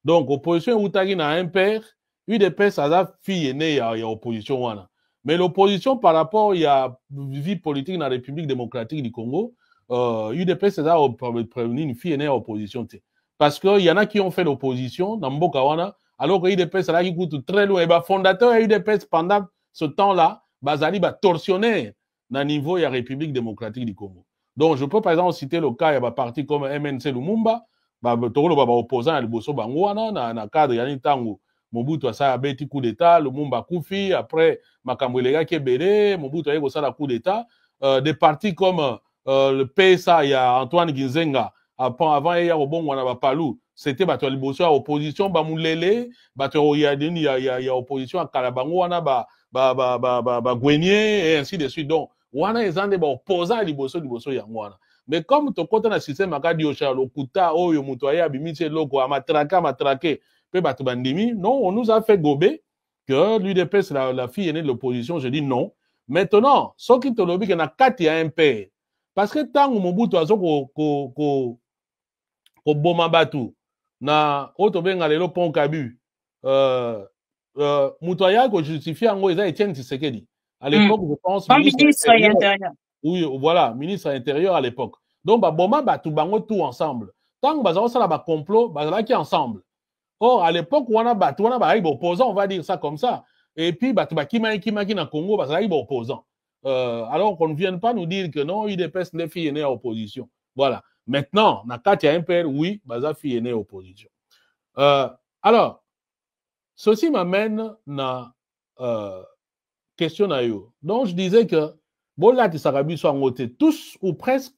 Donc, opposition Outagi n'a impair, UDPS a la fille aînée, il y a opposition. Mais l'opposition par rapport, il y a vie politique dans la République démocratique du Congo, UDPS a prévenu une fille aînée à opposition. Parce qu'il y en a qui ont fait l'opposition dans Mbokawana, alors que UDPS a qui coûte très loin. Et le fondateur de UDPS pendant ce temps-là, Bazali va torsionner dans le niveau de la République démocratique du Congo. Donc, je peux par exemple citer le cas, il y a un parti comme MNC Lumumba, opposant à l'Ebosso Bangouana, dans le cadre de Tango. Mobutu a ça un coup d'État, Lumumba Koufi, après Makambouélega Kebele, Mobutu a eu ça un coup d'État. Des partis comme le PSA, il y a Antoine Ginzenga, avant il y a Obongwana Palou, c'était l'Ebosso à opposition, Bamoulele, il y a opposition à Kalabangouana, Gwenye, et ainsi de suite. Donc, wana ezande ba opposant liboso yangwana. Mais comme to kota na système akadi osha lokuta oyo muto aya bimiche loko amatrake pe batu bandimi, non, on nous a fait gober que l'UDPS la fille aînée de l'opposition, je dis non. Maintenant, ce qui te lobi que na kati ya un père. Parce que tant Mobutu azo ko boma batu na oto benga lelo pont Kabu muto aya ko justifier ngo eza Étienne Tshisekedi. À l'époque, je pense. Ministre intérieur. Oui, voilà, ministre intérieur à l'époque. Donc, Boma, tout bango tout ensemble. Tant que ça va complot, là qui ensemble. Or, à l'époque, on a opposant, on va dire ça comme ça. Et puis, qui na Congo, là, il opposant. Alors qu'on ne vienne pas nous dire que non, UDPS, les filles nées à opposition. Voilà. Maintenant, na Katia Imper, oui, ça fille nées à opposition. Alors, ceci m'amène na question à eux. Donc, je disais que bon, là, tous ou presque,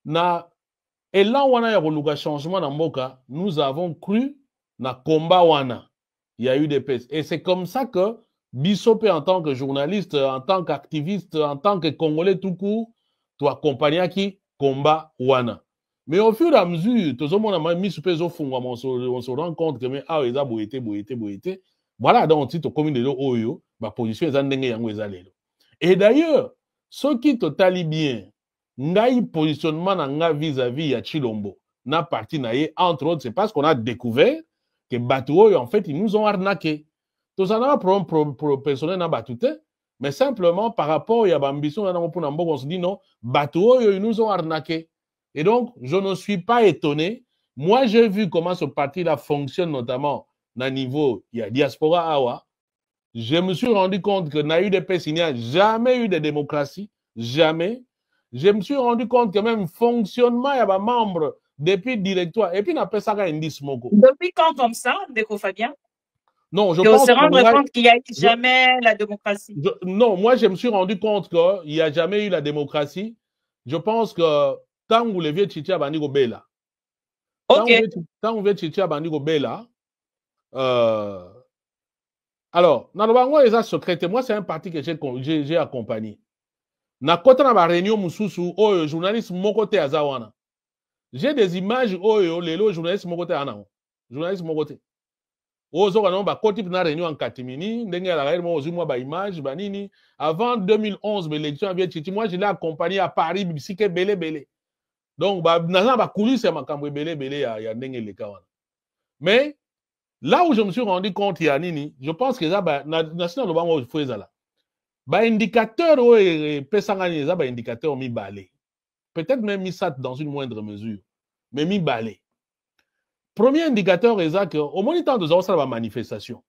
et là où on a eu un changement dans Moka, nous avons cru dans le combat wana. Il y a eu des pestes. Et c'est comme ça que Bissopé, en tant que journaliste, en tant qu'activiste, en tant que Congolais tout court, tu accompagnes qui combat wana. Mais au fur et à mesure, tout le monde a mis sur les on se rend compte que ils ont boité. Voilà, donc, si tu communes de l'eau, ma position est en train. Et d'ailleurs, ce qui te tali bien, ngai positionnement nga vis-à-vis ya Chilombo, na parti naie, entre autres, c'est parce qu'on a découvert que Batouo, en fait, ils nous ont arnaqué. Tout ça n'a pas pour personnel na Batouté, mais simplement par rapport à l'ambition, on se dit non, Batouo, ils nous ont arnaqué. Et donc, je ne suis pas étonné. Moi, j'ai vu comment ce parti-là fonctionne, notamment dans le niveau, il y a diaspora awa. Je me suis rendu compte que dans l'UDPS, il n'y a jamais eu de démocratie. Jamais. Je me suis rendu compte que même fonctionnement, il y a des membres depuis le directoire. Et puis, on appelle ça un indice moko. Depuis quand comme ça, Ndeko Fabien? Non, je pense se rendre compte qu'il n'y a jamais la démocratie. Non, moi, je me suis rendu compte qu'il n'y a jamais eu la démocratie. Je pense que tant que vous leviez Chichi Abanigo Bela, tant que vous leviez Chichi Abanigo Bela, Alors, Nalobango est secret. Moi, c'est un parti que j'ai accompagné. Na kota na ba réunion mususu, oh, journaliste mon côté azawana. J'ai des images, oh, lelo, journaliste mon côté anao. Journaliste mon côté. Ozo kanon ba koti na réunion en Katimini, ndenge la réunion ozu moi ba image, ba nini. Avant 2011, l'élection avait été, moi je l'ai accompagné à Paris, bisike belé. Donc, ba naza ba coulisses ya makambo belé ya ndenge le kawana. Mais là où je me suis rendu compte, il y a nini, je pense que ça, national le bango faut ça là. Ba indicateur pesangani ça ba indicateur mi balé. Peut-être même mis ça dans une moindre mesure, mais mi balé. Premier indicateur est que au moins temps de ça va manifestation.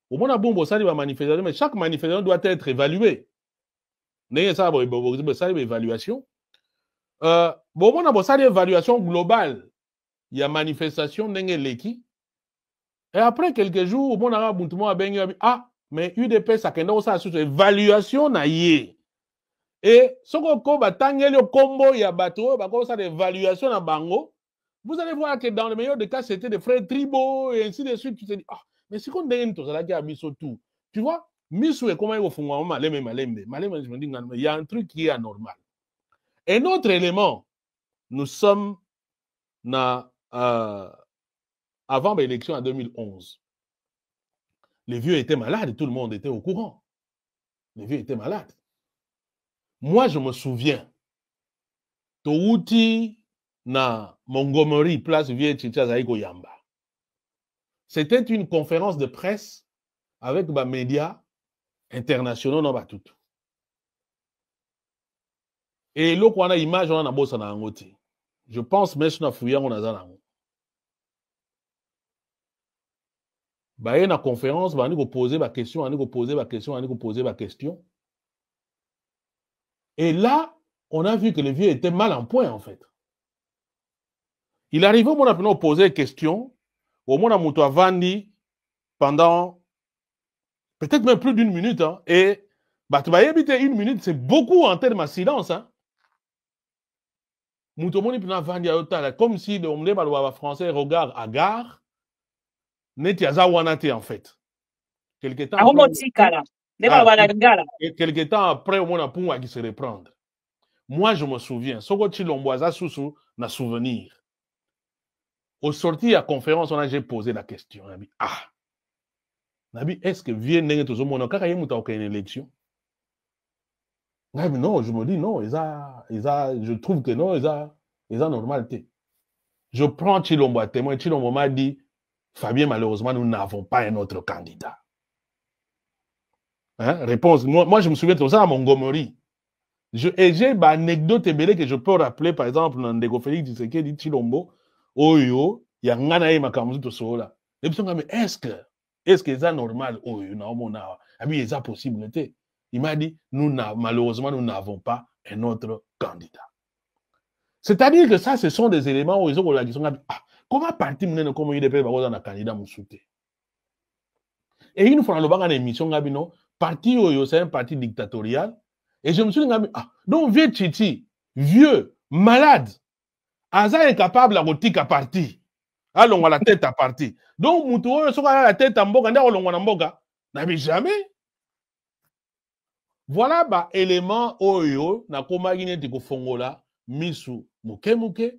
Au moins bon ça va manifestation, mais chaque manifestation doit être évaluée. N'est ça ça évaluation. Bon on a ça évaluation globale. Il y a manifestation n'engé leki. Et après quelques jours, on a mais UDP ça kenda ça sur évaluation na yé. Et soko ba tangeli combo ya bato ba ko ça d'évaluation na bango. Vous allez voir que dans le meilleur des cas c'était des frères tribaux et ainsi de suite. Tu te dis mais c'est qu'on donne tout ça là qui a mis sur tout. Tu vois, misu et comment ils font malem je me dis il y a un truc qui est anormal. Un autre élément, nous sommes avant l'élection en 2011. Les vieux étaient malades, tout le monde était au courant. Les vieux étaient malades. Moi, je me souviens, Touti na Montgomery, place Vieux Chicha Zaïgo Yamba. C'était une conférence de presse avec des médias internationaux dans tout. Et là, on a image, on a bossé na angoti. Je pense même que fouillé on a zana. Bah, il y a une conférence, bah, on a posé ma question, Et là, on a vu que le vieux était mal en point, en fait. Il arrivait au moment où on a posé des questions, au moment où on a vendu pendant peut-être même plus d'une minute, hein, et bah, tu vas éviter une minute, c'est beaucoup en termes de silence, hein. Comme si le français regarde à gare, en fait. Quelque temps après, on a pour se reprendre. Moi, je me souviens, na souvenir. Au sorti à conférence, j'ai posé la question. Est-ce que vient une élection? Non, je me dis non, je trouve que non, ils ont normalité. Je prends Chilombo à témoin. Chilombo m'a dit, Fabien, malheureusement, nous n'avons pas un autre candidat. Hein? Réponse. Moi, je me souviens de ça à Montgomery. Et j'ai une anecdote que je peux rappeler, par exemple, dans Ndeko Félix Tshisekedi dit Chilombo, Oyo, il y a un gars qui a sola. Et puis, mais est-ce que c'est normal? Oyo, non, il y a possibilité. Il m'a dit, malheureusement, nous n'avons pas un autre candidat. C'est-à-dire que ça, ce sont des éléments où ils ont la question, comment parti nous comme UDP va avoir un candidat moussouté? Et une fois, on a une émission, parti Oyo, c'est un parti dictatorial. Et je me suis dit, donc vieux Titi, vieux, malade, Aza est capable de rôtir à parti. Alors, on a la tête à parti. Donc, Moutou, on a la tête à mboga, on a mboga. N'avait jamais. Voilà, élément Oyo, na koma guiné de Fongola, Misu, Mouké.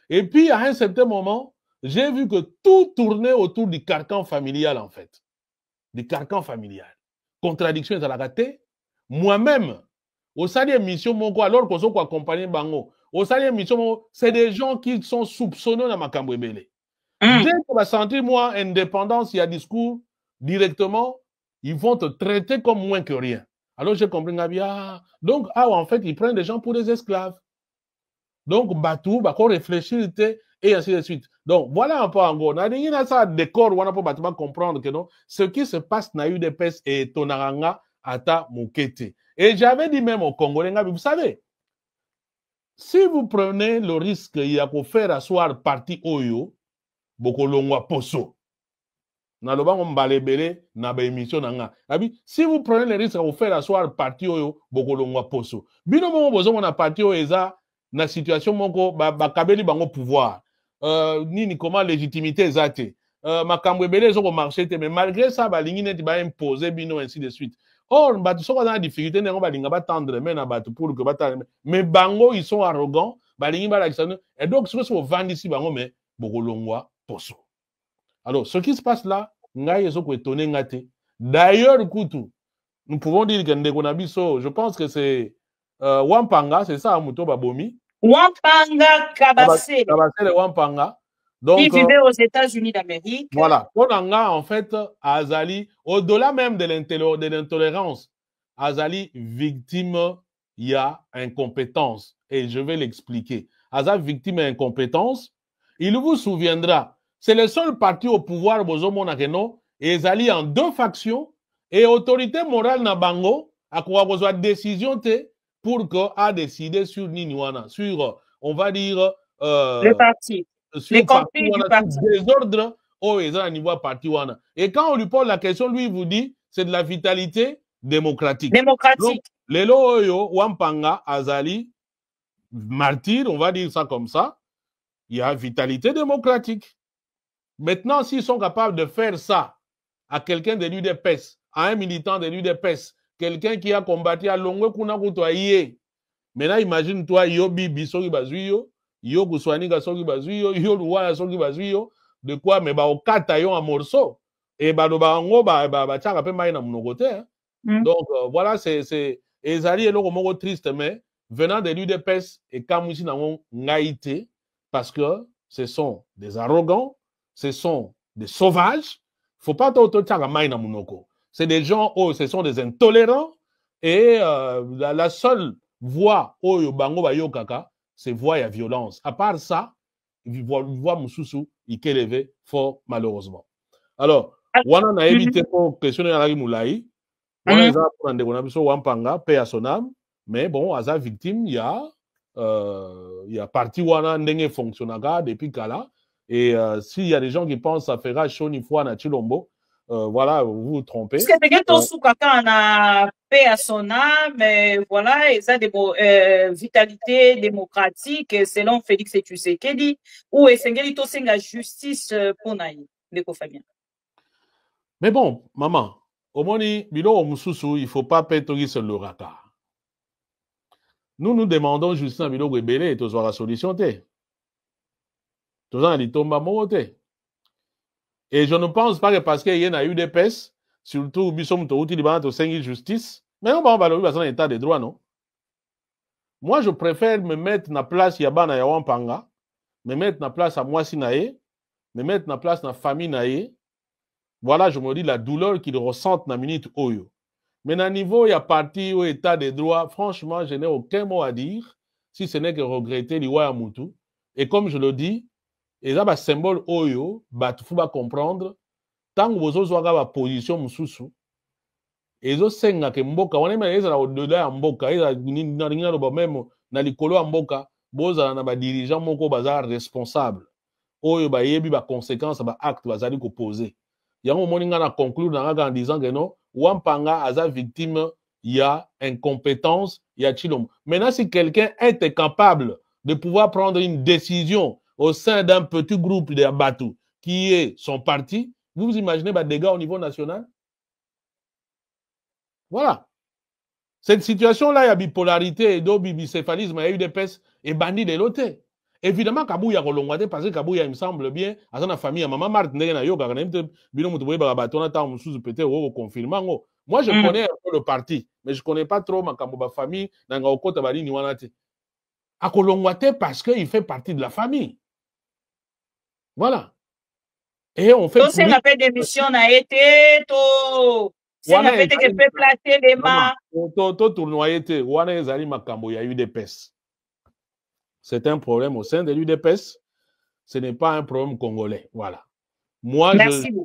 Et puis, à un certain moment, j'ai vu que tout tournait autour du carcan familial, en fait. Du carcan familial. Contradiction est à la raté. Moi-même, au sein des missions, alors qu'on soit accompagné Bango, au sein des missions, c'est des gens qui sont soupçonnés dans ma cambouébélé. Dès qu'on va sentir, moi, indépendance, il y a discours, directement, ils vont te traiter comme moins que rien. Alors, j'ai compris, donc, en fait, ils prennent des gens pour des esclaves. Donc, Batou, qu'on réfléchit, et ainsi de suite. Donc, voilà un peu en gros. On a ça décor, on a pas comprendre que non, ce qui se passe dans UDPS et Tonaranga, Ata Moukete. Et j'avais dit même aux Congolais, vous savez, si vous prenez le risque, il y a pour faire asseoir parti Oyo, Bokolongwa Poso. Si vous prenez le risque de faire asseoir parti Oyo, Bokolongwa Poso. Binomo bozo na parti Oyo na situation moko bakabeli bango pouvoir. Nini comment légitimité ezate. makambo ebele ezoko marché te, mais malgré ça balingi neti ba imposer bino ainsi de suite. Or batu soko na difficulté nengo balinga ba tendre main na batu pour que batale, mais bango ils sont arrogants, balingi ba lakisano, et donc ce que so vandisi bango mais bokolongwa poso. Alors ce qui se passe là, ngai ezoko étonné ngate. D'ailleurs kutu, nous pouvons dire que ndeko na biso, je pense que c'est Wampanga, c'est ça Muto Babomi. Wampanga Kabasele. Kabasele Wampanga. Donc, il vivait aux États-Unis d'Amérique. Voilà. Ponanga, en fait, Azali, au-delà même de l'intolérance, Azali, victime, il y a incompétence. Et je vais l'expliquer. Azali, victime et incompétence, il vous souviendra, c'est le seul parti au pouvoir, Bozomo Nakeno, et Azali en deux factions, et autorité morale Nabango, à quoi besoin de décision pour qu'on décider sur Niniwana, sur, on va dire, le parti. Les conflits du parti. Désordre au niveau parti. Et quand on lui pose la question, lui, il vous dit, c'est de la vitalité démocratique. Démocratique. Les Loyo, Wampanga, Azali, martyr, on va dire ça comme ça, il y a vitalité démocratique. Maintenant, s'ils sont capables de faire ça à quelqu'un de l'UDPS, à un militant de l'UDPS, quelqu'un qui a combattu à Longwe Kunakuto Aïe, maintenant imagine-toi, Yo Bibi, Soki Bazuyo, Yo Kuswanika Soki Bazuyo, Yo Luwala Soki Bazuyo, de quoi, mais au katayon en morceaux. Et barango, tchaka pe maïna monogote. Donc, voilà, c'est. Et Zali est le triste, mais venant de l'UDPS et Kamousi n'ont ngaïté, parce que ce sont des arrogants, ce sont des sauvages. Il ne faut pas tout tchaka maïna monoko. C'est des gens, oh, ce sont des intolérants, et la seule voix, oh, yo bango ba yo kaka, c'est voix et violence. À part ça, voix Moussoussou, il est élevé fort, malheureusement. Alors, wana na évité pour questionner à la Moulaï, wana za prendre qu'on a besoin Wampanga, paix à son âme, mais bon, à sa victime, il y a parti wana ndenge fonctionnaga depuis Kala, et s'il y a des gens qui pensent à faire chaud ni fois na Chilombo, voilà, vous vous trompez. Parce que c'est que sous quand on a paix à son âme, mais voilà, et ça des vitalité démocratique selon Félix Tshisekedi ou Esengeli to senga justice pour naï ndeko Fabien. Mais bon, maman, au moni bilo mususu, il faut pas pétogi sur le raka. Nous demandons justice à bilo rebelle et toujours la solution té. Toujours à litomba moté. Et je ne pense pas que parce qu'il y a eu des pèses, surtout bisom to uti libana to sengi justice, mais on va valorer dans un état de droit, non? Moi, je préfère me mettre na place yabana ya Wampanga, me mettre na place à Mwasi nae, me mettre na place na famille nae. Voilà, je me dis la douleur qu'ils ressentent na minute oyo. Mais na niveau ya parti au état de droit, franchement, je n'ai aucun mot à dire, si ce n'est que regretter l'Iwa Moutou. Et comme je le dis, et ça, un symbole oyo, il faut comprendre, tant que vous avez une position moussou, et vous avez que mboka, on est même au-delà de mboka, même dans les colos mboka, vous avez un dirigeant moko bazar responsable. Oyo ba yebi ba conséquence ba acte bazali ko poser. Yango moninga na conclure en disant que non, Wampanga aza victime, il y a incompétence, il y a chilom. Maintenant, si quelqu'un est capable de pouvoir prendre une décision au sein d'un petit groupe de Abatou qui est son parti, vous imaginez des dégâts au niveau national? Voilà. Cette situation-là, il y a bipolarité, bicéphalisme, il y a eu des pèses et bandits de l'autre. Évidemment, Kabouya Kolongwate, parce que Kabouya, il me semble bien, à sa famille, à maman Marthe, moi, je connais un peu le parti, mais je ne connais pas trop ma famille, dans la famille, Niwanate. À Kolongwate, parce qu'il fait partie de la famille. Voilà. Et on fait. Donc, c'est la paix d'émission a été, c'est la paix que peut placer les mains. Il y a eu des pèses. C'est un problème au sein de l'UDPS. Ce n'est pas un problème congolais. Voilà. Moi,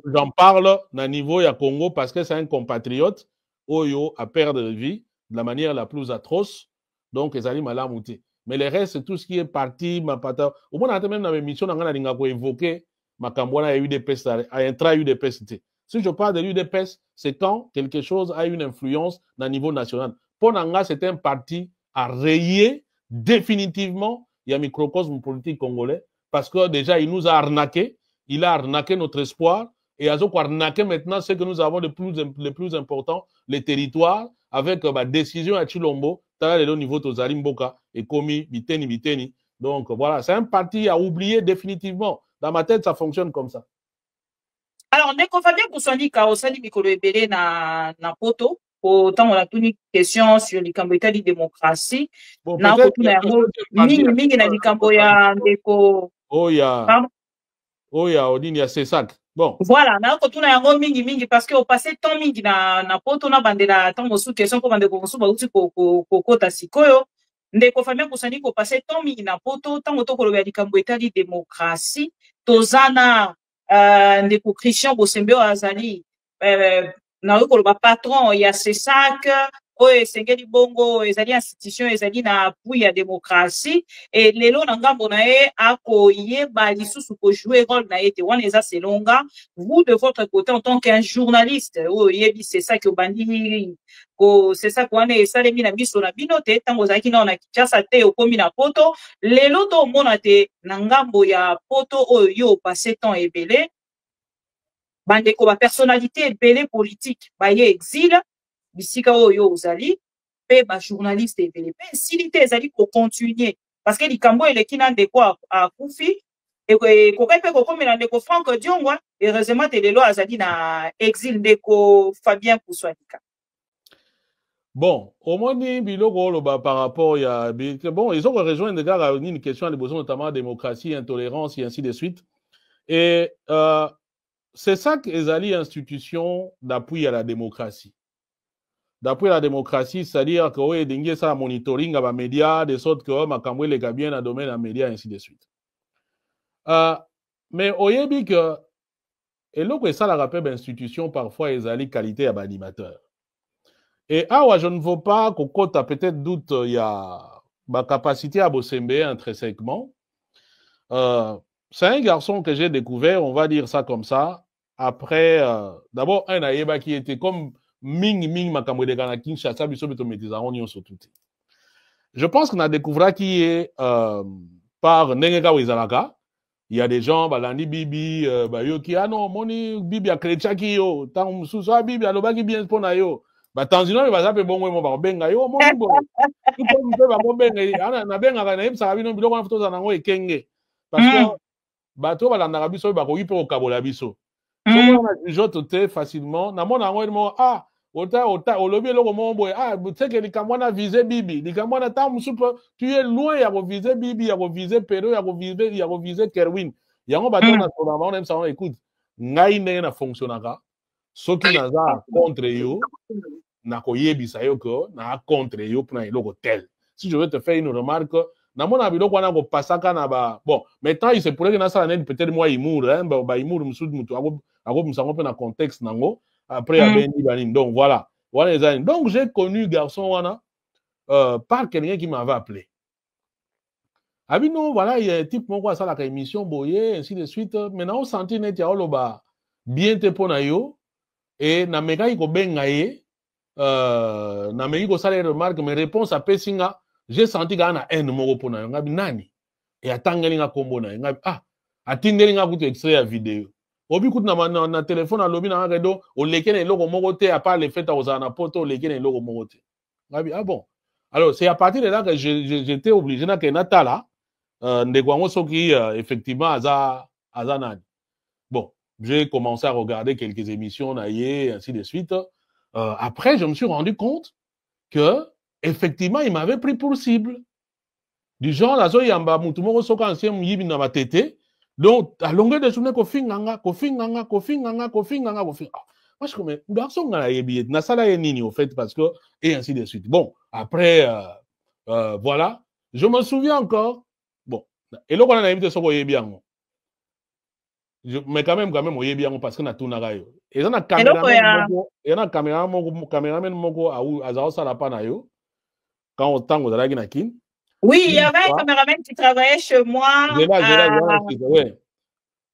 j'en parle au niveau du Congo parce que c'est un compatriote Oyo à perdre de vie de la manière la plus atroce. Donc, ils allaient malamouter. Mais le reste, c'est tout ce qui est parti, ma pata. Au moins, même dans l'émission, on a évoqué ma cambouana à UDPS, à intra-UDPS. Si je parle de l'UDPS, c'est quand quelque chose a une influence dans le niveau national. Pour Nanga, c'est un parti à rayer définitivement il y a un microcosme politique congolais parce que déjà, il nous a arnaqué, il a arnaqué notre espoir et a arnaqué maintenant ce que nous avons le plus important, les territoires, avec ma décision à Chilombo, au niveau de Zarimboka et Komi, Biteni. Donc voilà, c'est un parti à oublier définitivement. Dans ma tête, ça fonctionne comme ça. Alors, ndeko Fabien Koussandi Kaosali Mikolo Ebele na poto. Autant on a toute une question sur les cambodgiens de démocratie. Bon, na mingi na likambo ya ndeko. Oh ya odini ya Sesak. Bon. Voilà, na kotuna yango mingi parce que au passé temps mingi na poto na bandela tant mosu question ko bandeko mosu ba uti kokota sikoyo. Ndeko Fabien Koussandi ko passé temps mingi na poto tant to ko loba likambo etali démocratie. Tozana ndeko Christian Bosembe azali na koloba patron ya Sesak oyo esengeli bongo ezali institution ezali na appui ya démocratie et lelo na ngambo na ye akoyeba lisusu ko jouer rôle na ete wana eza selonga vous de votre côté en tant qu'un journaliste oyo yebi Sesak obandi ko Sesak wana esalemi na miso na bino te tango ozalaki nao na Kinshasa te okomi na poto lelo to omona te na ngambo ya poto oyo yo passé temps ebele bandeko ba personnalité ebele politique ba ye exil bisika oyo ozali pe ba journaliste ebele pe silité ezali ko continuer parce que likambo eleki na ndeko akufi et ko pe ko komela ndeko Franck Diongwa heureusement te lelo azali na exil ndeko Fabien Koussandi. Bon, au moins, par rapport à... Bon, ils ont rejoint des gars à une question de besoin, notamment démocratie, intolérance et ainsi de suite. Et c'est ça qu'ils allaient institution d'appui à la démocratie. D'appui à la démocratie, c'est-à-dire que y a ça monitoring à les médias, de sorte que ma camoué les gars bien dans le domaine des médias et ainsi de suite. Mais au yébi que et là que ça la rappelle institution parfois ils allaient qualité à l'animateur. Et je ne veux pas qu'on compte peut-être doute il y a ma capacité à Bosembe intrinsèquement. C'est un garçon que j'ai découvert, on va dire ça comme ça. Après, d'abord, un Aïeba qui était comme Ming Makamwede Gana Kinshasa, je pense qu'on a découvert qui est par Nengeka Wizalaka. Il y a des gens, Balandi Bibi, Bayoki, ah non, Moni Bibi a Krechaki yo, Tant Sousa Bibi a Lobaki bien spona yo. Tanzino, il va s'appeler bon, moi, benga yo, mon bon. Tu peux me faire bon benga, na benga, na yem, ça va bien, biloko, photo, zanango, et kenge. Parce que, bateau, balanda biso, bako, yipe au kabola biso. On a du jote facilement. Na mon ango, au lobby, le moment, tu sais que les Kamwana visé Bibi. Les Kamwana, tu es loin, il y a visé Bibi, il y a visé Péro, il y a visé Kerwin. Il y a un bateau, on aime ça, on écoute. Ngai na fonctionnera. Ce qui n'a pas contre eux, n'a pas yebisa yo ko, n'a contre eux pour un hôtel. Si je veux te faire une remarque, na mon avis, donc on a passé na ba. Bon, maintenant il se pourrait que na ça peut-être moi il mourra, hein, ba il mourra m'soud mutu, abo m'sango pe na contexte nango. Après donc voilà. Donc j'ai connu garçon wana par quelqu'un qui m'avait appelé. Non, voilà, il y a un type mon quoi ça la émission boyé ainsi de suite. Maintenant on sentit net ya oloba bien te pona yo. Et na meka iko benga ye na meki ko sala remarque mes réponses à Pessinga j'ai senti que na haine moko pona yo ngabi nani et atangeli nga kombo na ngabi atindeli nga kutu extrait ya vidéo obi kutu na téléphone na lobi na redo o lekene loko moko te à part le fait à na poto o lekene loko moko te ngabi bon alors c'est à partir de là que j'étais obligé na ke natala ndeko ngo soki effectivement aza nani bon. J'ai commencé à regarder quelques émissions, et ainsi de suite. Après, je me suis rendu compte que, effectivement, il m'avait pris pour cible. Du genre, la zone yamba, moutumo soka ancien yibi na matete. Donc, à longueur de journée, kofinganga. Moi, je comme, garçon, na yebi, na sala yenini, au fait, parce que, et ainsi de suite. Bon, après, voilà. Je me souviens encore. Bon. Et là, on a invité soko yebi ango. Mais quand même, on y est bien parce que na tunaka yo. Et ça na caméraman moko a ça la pana yo. Quand on tango de la Guinakin. Oui, il y avait un caméraman qui travaillait chez moi.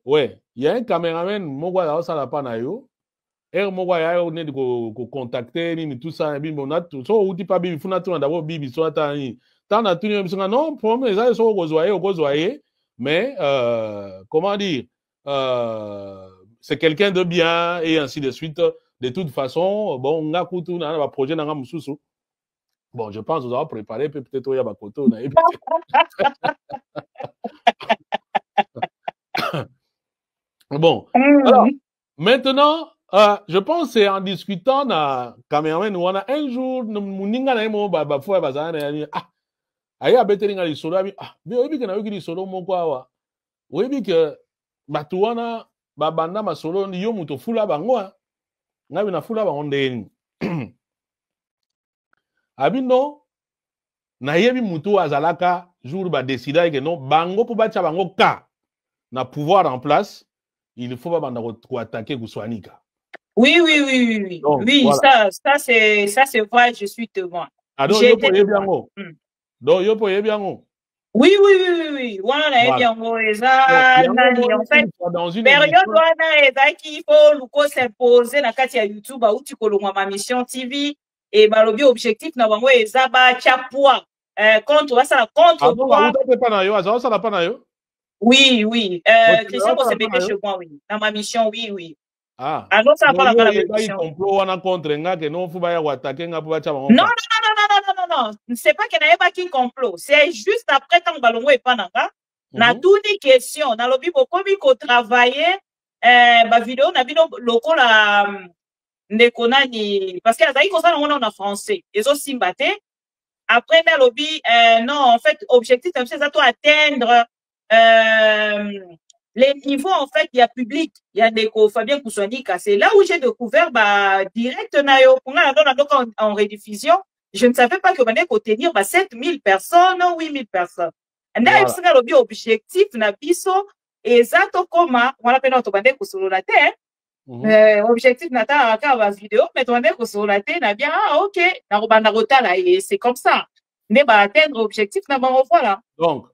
Ouais, il y a un caméraman moko a ça la pana yo. Et moko ya on est de contacter ni tout ça bi on a tout so ou pas bibi funa tout d'abord bibi so ata ni. Tant na tuni non problème ça so gozoyer mais comment dire c'est quelqu'un de bien, et ainsi de suite. De toute façon, bon, on a coutu, on a un projet, on a un moussou. Bon, je pense que vous avez préparé, peut-être, il y a un côté. Bon, alors, maintenant, je pense que c'est en discutant dans Cameroun, on a un jour, nous avons aye abeteli nga lisolo abi bi oyebi ke na yoki lisolo moko awa oyebi ke bato wana babanda masolo yo muto fula bango ngabi na fula bango ndeni abi no na yebi muto azalaka jour ba décider que non bango po bacha bango ka na pouvoir en place il faut pas banda ko attaquer kuswanika. Oui, oui, oui, oui, oui. Donc, oui, voilà. ça c'est vrai, je suis témoin. Donc, yo po yebi yango. Donc, yo po yebi yango. Oui, oui, oui, oui, oui. Voilà, et bien, en fait, période wana qui faut s'imposer dans le YouTube où tu colonnes ma mission TV et balobi objectif na bango ezaba chapua contre ça contre toi. Oui, oui. Christian Bosebeke chez moi, oui. Dans ma mission, oui, oui. Ah. Alors ça parle de la mission. Non, c'est pas qu'il n'y a pas qui complot. C'est juste après quand Balongo est pas na tout des questions. Dans le bibo comme il travailler ba vidéo na bino loko la ndekonani parce que ça il concerne on en français. Ils ont simbaté. Après dans le non en fait objectif c'est ça toi atteindre les niveaux en fait il y a public il y a des Fabien Koussonika c'est là où j'ai découvert bah direct nayo en rediffusion. Je ne savais pas que on allait contenir 7000 personnes, 8000 personnes. Et là, il y a un objectif, na biso, et ça, comment, on appelle notre bande sur la terre. Objectif, nata, la vidéo, mais on est sur la terre, na bien, ah, ok, na robanda rota là, et c'est comme ça. Mais bah, atteindre objectif, na bon, voilà. Donc,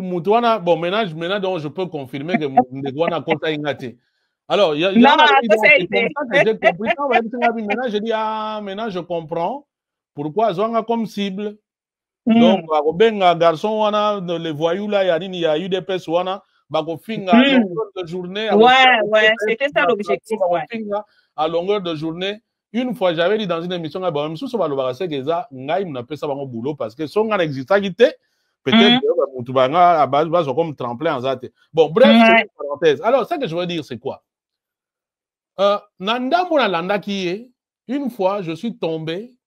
Moutouana, bon, maintenant, donc, je peux confirmer que Moutouana Kota Ingate. Alors, il y a j'ai compris. Maintenant, je dis, ah, maintenant, je comprends. Pourquoi Zwanga comme cible? Donc, un garçon, les voyous là, il y a eu des personnes, à longueur de journée. Ouais, c'était ça l'objectif. À longueur de journée. Une fois, j'avais dit dans une émission, boulot parce que son existence, peut-être, comme tremplin en zate. Bon, bref, c'est une parenthèse. Alors, ça que je veux dire, c'est quoi? Nanda Mouna qui est, une fois, je suis tombé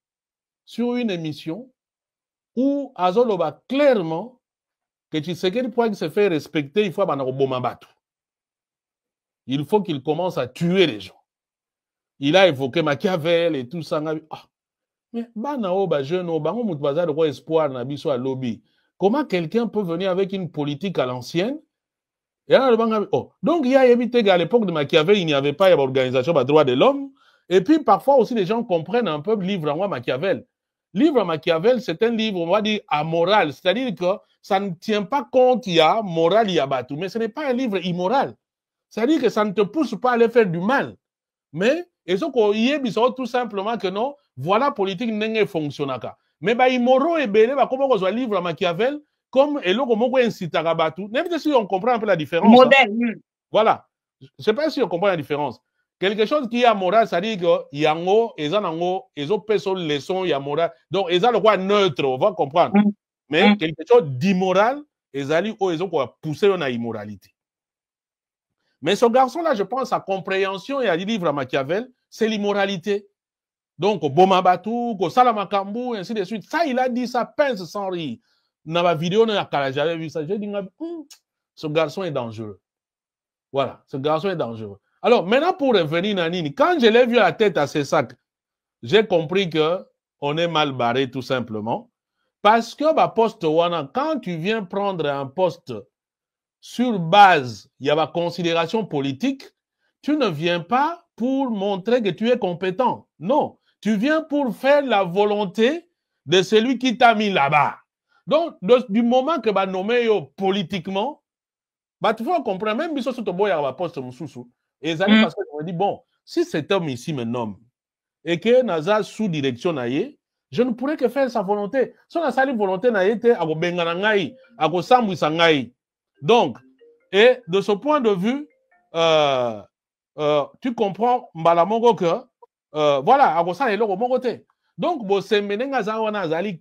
sur une émission où Azoloba clairement que Tshisekedi pour qu'il se fait respecter, il faut il faut qu'il commence à tuer les gens. Il a évoqué Machiavel et tout ça. Mais espoir lobby. Comment quelqu'un peut venir avec une politique à l'ancienne? Donc il y a évité qu'à l'époque de Machiavel, il n'y avait pas d'organisation des droits de l'homme. Et puis parfois aussi les gens comprennent un peu le livre en Machiavel. Livre Machiavel, c'est un livre, on va dire, amoral. C'est-à-dire que ça ne tient pas compte, il y a moral, il y a batou. Mais ce n'est pas un livre immoral. C'est-à-dire que ça ne te pousse pas à aller faire du mal. Mais, et ce qu'on y est, tout simplement que non, voilà, politique n'est fonctionne pas. Mais, bah, immoraux et belé, bah, comment on soit livre Machiavel, comme, et là, comment on incite à batou. Même si on comprend un peu la différence. Modèle. Hein. Voilà. Je ne sais pas si on comprend la différence. Quelque chose qui est amoral, c'est-à-dire que yango, ils ont personne leçon, il y a moral. Donc, ils ont le quoi neutre, on va comprendre. Mais quelque chose d'immoral, ils ont quoi pousser dans l'immoralité. Mais ce garçon-là, je pense, sa compréhension et à livre à Machiavel, c'est l'immoralité. Donc, Bomabatou, Salamakambu, et ainsi de suite. Ça, il a dit ça, pince sans rire. Dans ma vidéo, j'avais vu ça. J'ai dit, ce garçon est dangereux. Voilà, ce garçon est dangereux. Alors, maintenant, pour revenir, Nanini, quand je l'ai vu à la tête à ces sacs, j'ai compris qu'on est mal barré, tout simplement. Parce que, bah, poste wana, quand tu viens prendre un poste sur base, il y a ma considération politique, tu ne viens pas pour montrer que tu es compétent. Non, tu viens pour faire la volonté de celui qui t'a mis là-bas. Donc, du moment que bah, nommé politiquement, bah, tu vas comprendre, même si tu as un poste sous. Et ça parce que je me dis, bon, si cet homme ici me nomme et que Naza sous direction naïe, je ne pourrais que faire sa volonté. Si on a sa volonté naïe, à go benganangai, à go sambouisangai. Donc, et de ce point de vue, tu comprends mbalamongo que voilà, à ça, il est au mon côté. Donc, c'est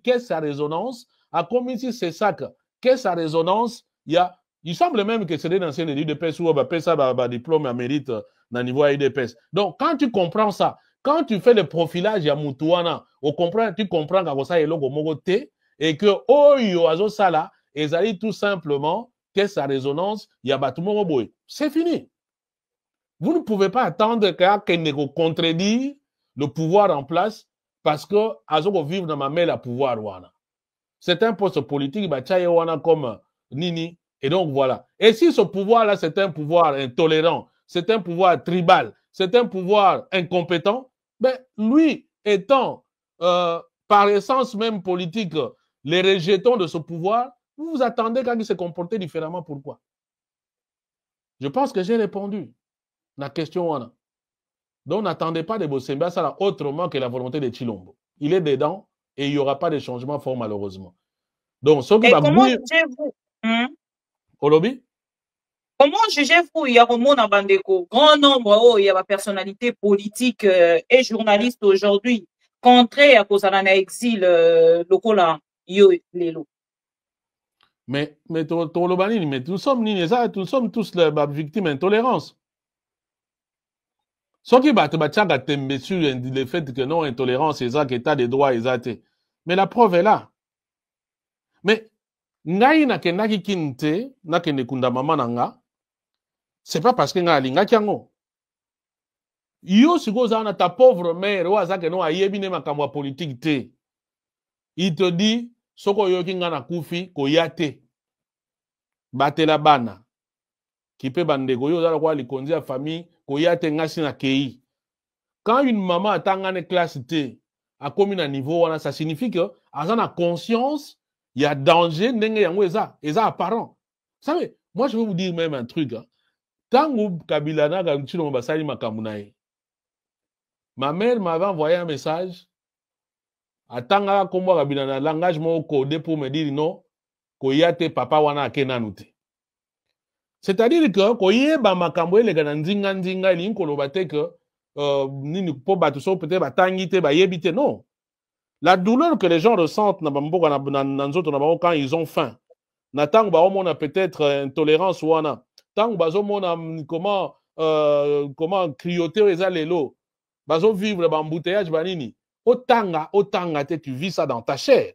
qu'est-ce sa résonance, à comme si c'est ça que, qu'est-ce sa résonance, il semble même que c'est des anciens de l'UDPS ou un diplôme à mérite dans niveau UDPS. Donc, quand tu comprends ça, quand tu fais le profilage à Moutouana, tu comprends qu'à ça, il est au mon côté, et que, oh, yo, ça là, et tout simplement, qu'est-ce sa résonance, il y a Batumo Boy. C'est fini. Vous ne pouvez pas attendre qu'elle contredise le pouvoir en place parce que Azoko vivre dans ma main la pouvoir wana. C'est un poste politique wana comme Nini et donc voilà. Et si ce pouvoir là c'est un pouvoir intolérant, c'est un pouvoir tribal, c'est un pouvoir incompétent, ben lui étant par essence même politique les rejetons de ce pouvoir, vous vous attendez quand il se comporter différemment. Pourquoi? Je pense que j'ai répondu la question wana. Donc, n'attendez pas de Bossemba ça autrement que la volonté de Chilombo. Il est dedans et il n'y aura pas de changement fort, malheureusement. Donc, ce qui va comment jugez-vous Olobi? Comment jugez-vous il y a grand nombre, il y a ma personnalité politique et journaliste aujourd'hui, contraire à cause d'un exil local, lelo. Mais nous sommes tous les victimes d'intolérance. Ce qui va te sur le fait que non, intolérance, c'est ça, état de droit, exact. Mais la preuve est là. Mais, ngai na kendaki kinte, na kende kunda mama nanga, c'est pas parce que nga alinga kiango. Yo sikoza na ta pauvre mère, ou azake no ayebine makamwa politique te. Il te dit, soko yo kinga na kufi, koyate. Batela bana. Kipe bandeko yo zala kwa likonzi ya famille, koyate ngasi na kei. Quand une maman attend une classe T, à comme un niveau, ça signifie que, à la conscience, il y a danger, et ça apparent. Vous savez, moi je vais vous dire même un truc. Tant que Kabila n'a pas dit ma mère m'avait envoyé un message. Attends, comme moi, Kabila n'a langage codé pour me dire non, koyate papa wana kenanute. C'est-à-dire que, koye ba makambo le ganandinga ndinga linkolo que non. La douleur que les gens ressentent quand ils ont faim, on a peut-être intolérance ou comment crioter les lots, vivre embouteillage banini. Otanga, tu vis ça dans ta chair.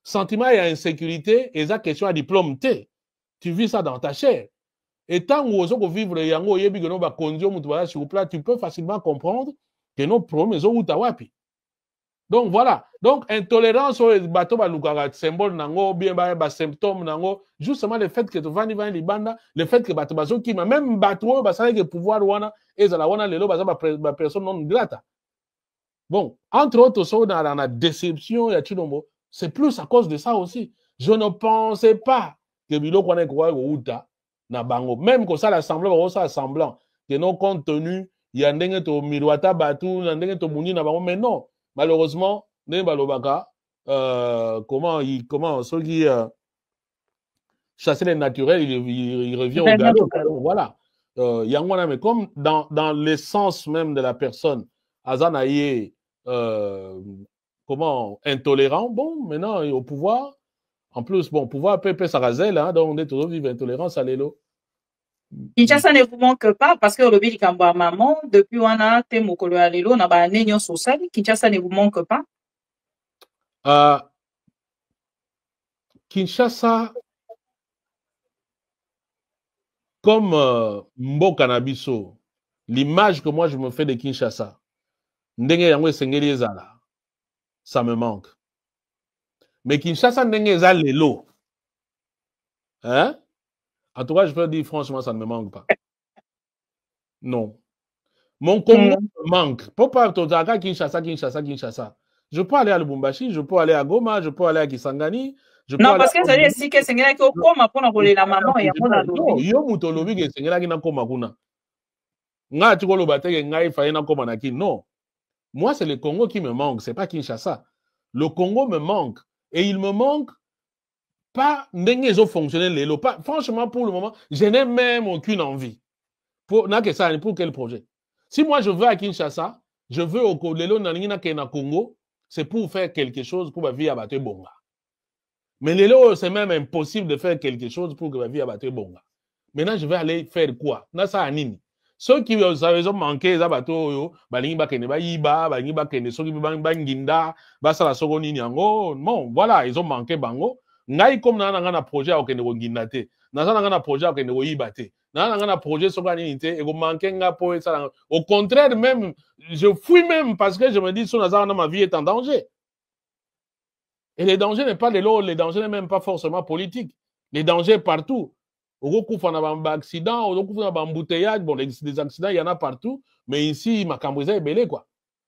Sentiment et insécurité, et ça question à diplôme T. Tu vis ça dans ta chair. Et tant que vivre yango yebi que ba kondio mutuba sur place, tu peux facilement comprendre que nos problèmes sont utawapi. Donc voilà. Donc intolérance au bateau ba lukara symbole nango bien ba symptôme nango justement le fait que tu vani libanda, le fait que bateau bazo qui même bateau ba ça que pouvoir wana et za la wana lelo ba personne non grata. Bon, entre autres so dans la déception ya Chilombo, c'est plus à cause de ça aussi. Je ne pensais pas que bilo connaît quoi uta. Même que ça l'assemblée ça semblant que non compte tenu il y a ndenge to miroata batu ndenge to muni na bango mais non malheureusement ne balobaka comment ceux qui chasser les naturels il revient au galop voilà yangwana mais comme dans l'essence même de la personne azanaye comment intolérant bon maintenant au pouvoir. En plus, bon, pouvoir pépé Sarazel, hein, donc on est toujours vivre intolérance à l'élo. Kinshasa ne vous manque pas parce que le lobby Kamba maman, depuis on a été mokolo à l'élo, on a un union sociale. Kinshasa ne vous manque pas? Kinshasa, comme Mboka Nabiso, l'image que moi je me fais de Kinshasa, ndenge yango esengeli ezala, ça me manque. Mais Kinshasa ndenge za lelo. Hein? En tout cas, je peux dire franchement, ça ne me manque pas. Non. Mon Congo me manque. Pourquoi Kinshasa? Je peux aller à Lubumbashi, je peux aller à Goma, je peux aller à Kisangani. Non, parce que ça veut dire que c'est un peu comme pour la maman et pour la non, yo mutolobi que c'est un peu comme nga tu kolo bateke nga ifaye na koma na kin. Non. Moi, c'est le Congo qui me manque, c'est pas Kinshasa. Le Congo me manque. Et il me manque pas ndenge zo fonctionner les lots. Franchement, pour le moment, je n'ai même aucune envie. Pour quel projet? Si moi je veux à Kinshasa, je veux au Congo, c'est pour faire quelque chose pour la vie à Baté Bonga. Mais Lelo, c'est même impossible de faire quelque chose pour que la vie à Baté Bonga. Maintenant, je vais aller faire quoi? Ça anime. Ceux qui ont manqué, ça bateau, bon, voilà, ils ont manqué bango. Ngai comme na projet au Kendo Guindate. Na projet au Kendo Ibate. Na projet sur l'unité et manqué au contraire même, je fuis même parce que je me dis, ma vie est en danger. Et les dangers n'est pas les lots, les dangers n'est même pas forcément politique. Les dangers partout. Au coup, on a un accident, au coup, on a un embouteillage. Bon, les accidents, il y en a partout. Mais ici, ma cambouise est belé, quoi.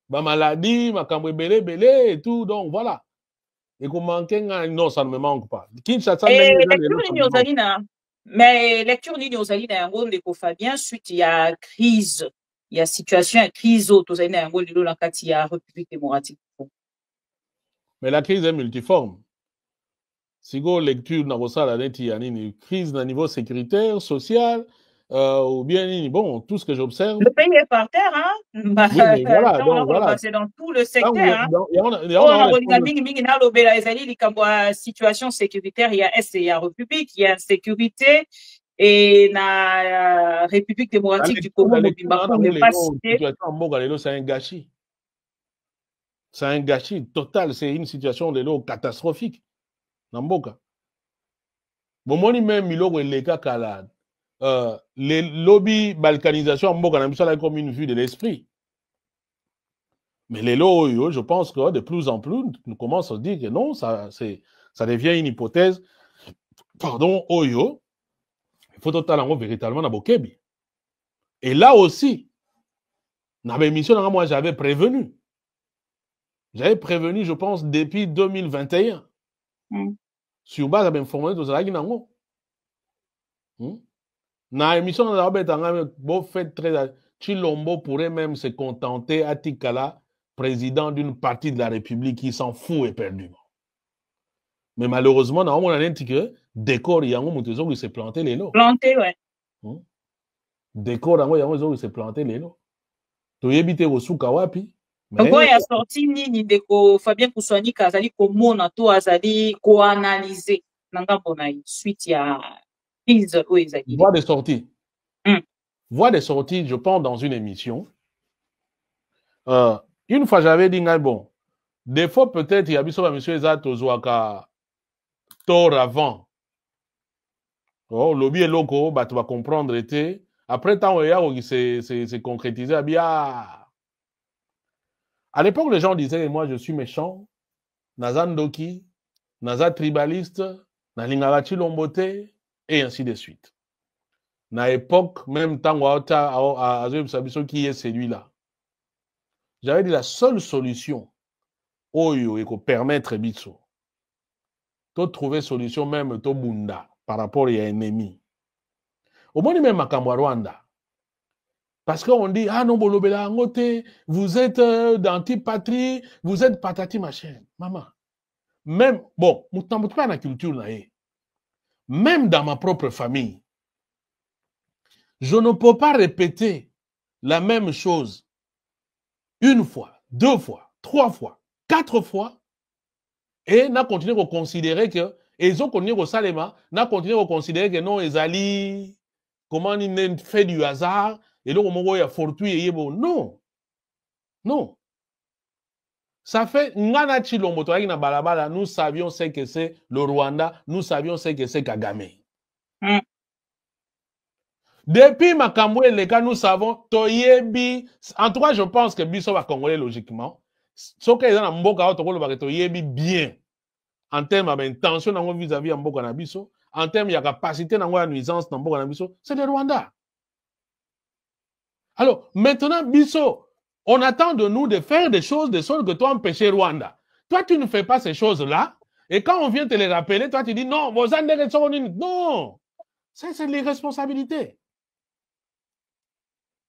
Ma maladie, ma cambouise belé, et tout. Donc, voilà. Et qu'on manque, non, ça ne me manque pas. Mais lecture ni Ozalina, un rôle de Fabien, suite, il y a crise. Il y a situation, crise, Ozalina, un rôle de l'Ankati, il y a République démocratique. Mais la crise est multiforme. Si vous lecture une crise à niveau sécuritaire, social, ou bien, bon, tout ce que j'observe. Le pays est par terre, hein? Bah, oui, voilà, donc, voilà. C'est dans tout le secteur. Situation sécuritaire, il y a Est et il y a République, il y a sécurité et la République démocratique du Congo. C'est un gâchis. C'est un gâchis total, c'est une situation de l'eau catastrophique. Namboka. Bon, moi, même, les lobbies balkanisation en Mboka, comme une vue de l'esprit. Mais les lots, je pense que de plus en plus, nous commençons à dire que non, ça devient une hypothèse. Pardon, Oyo, il faut totalement véritablement na Bokebi. Et là aussi, dans l'émission, moi, j'avais prévenu. J'avais prévenu, je pense, depuis 2021. Sur base de l'information de Zalagi Nango. Dans l'émission, on a fait très. Chilombo pourrait même se contenter à Tikala, président d'une partie de la République qui s'en fout éperdument. Mais malheureusement, on a dit que décor, il y a un mouton qui s'est planté les lots. Planté, ouais. Décor, il y a un mouton qui s'est planté les lots. Tu y habites au Soukawapi. Donc, il y a sorti ni déco Fabien Koussouani Kazali Komona, to Azali, ko-analyser. Suite, il y a crise. Voix de sortie. Voix de sortie, je pense, dans une émission. Une fois, j'avais dit, bon, des fois, peut-être, il y a besoin de M. Ezat Ozouaka tort avant. Oh, lobby est loco, bah, tu vas comprendre, après, tant qu'il s'est concrétisé, bien. À l'époque, les gens disaient, moi, je suis méchant, Nazandoki, Naza tribaliste, Nalingarachi Lombote, et ainsi de suite. À l'époque, même tant qui est celui-là. J'avais dit la seule solution, Oyo, et qu'on permettre Bitso, de trouver solution même to Bunda par rapport à un ennemi. Au moins, même à Rwanda. Parce qu'on dit, ah non, Bolobela Angote, vous êtes d'anti-patrie, vous êtes patati machin. Maman, même, bon, la culture, même dans ma propre famille, je ne peux pas répéter la même chose une fois, deux fois, trois fois, quatre fois, et n'a continué à considérer que, et ils ont continué au Salema, n'a continué à considérer que non, ils allaient, comment ils fait du hasard, et donc, il y a fortuit et bon. Non. Non. Ça fait, nous savions ce que c'est le Rwanda, nous savions ce que c'est Kagame. Depuis Makambo et les cas, nous savons, Toyebi, en tout cas, je pense que Bisso va congolais logiquement. Ce que les gens ont Mboka, Toyebi bien. En termes d'intention, vis-à-vis de Mboka Nabiso, en termes de capacité, de nuisance, dans Mboka Nabiso, c'est le Rwanda. Alors, maintenant, Bisso, on attend de nous de faire des choses de sorte que toi empêcher Rwanda. Toi, tu ne fais pas ces choses-là. Et quand on vient te les rappeler, toi, tu dis non, vos années sont une. Non! Ça, c'est l'irresponsabilité.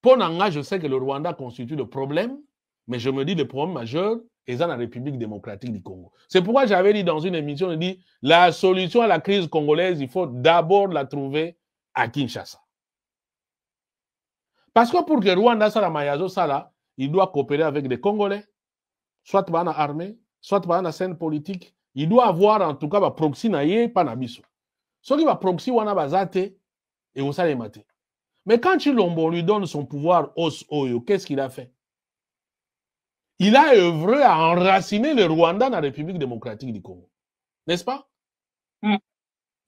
Pour Nanga, je sais que le Rwanda constitue le problème, mais je me dis le problème majeur est dans la République démocratique du Congo. C'est pourquoi j'avais dit dans une émission, je dis, la solution à la crise congolaise, il faut d'abord la trouver à Kinshasa. Parce que pour que Rwanda soit la Mayazo Sala, il doit coopérer avec des Congolais, soit dans l'armée, soit dans la scène politique. Il doit avoir en tout cas un proxy naïe, pas nabiso. Ce qui va proxy, on a bazate et on s'est maté. Mais quand Chilombo lui donne son pouvoir os oyo, qu'est-ce qu'il a fait? Il a œuvré à enraciner le Rwanda dans la République démocratique du Congo. N'est-ce pas?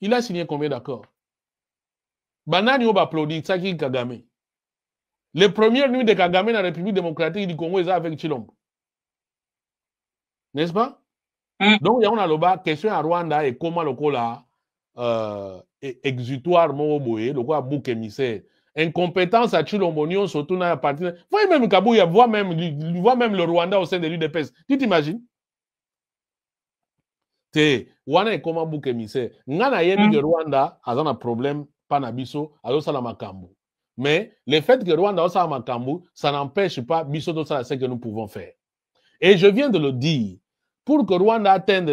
Il a signé combien d'accords? Banani Oba applaudit Tsaki Kagame. Les premières nuits de Kagame dans la République démocratique du Congo, ils avec Chilombo. N'est-ce pas? Donc, il y a une question à Rwanda et comment le cola exutoire moboé, le quoi bouc émissaire. Incompétence à Chilombo, surtout dans la partie. Voyez même Kabouya voit même le Rwanda au sein de l'UDPS. Tu t'imagines? Te wana et comment bouc émissaire. Ngana yebi que Rwanda a un problème pas nabiso, a ça la makambu. Mais le fait que Rwanda a ça la makambu, ça n'empêche pas biso de ça ce que nous pouvons faire. Et je viens de le dire. Pour que Rwanda atteigne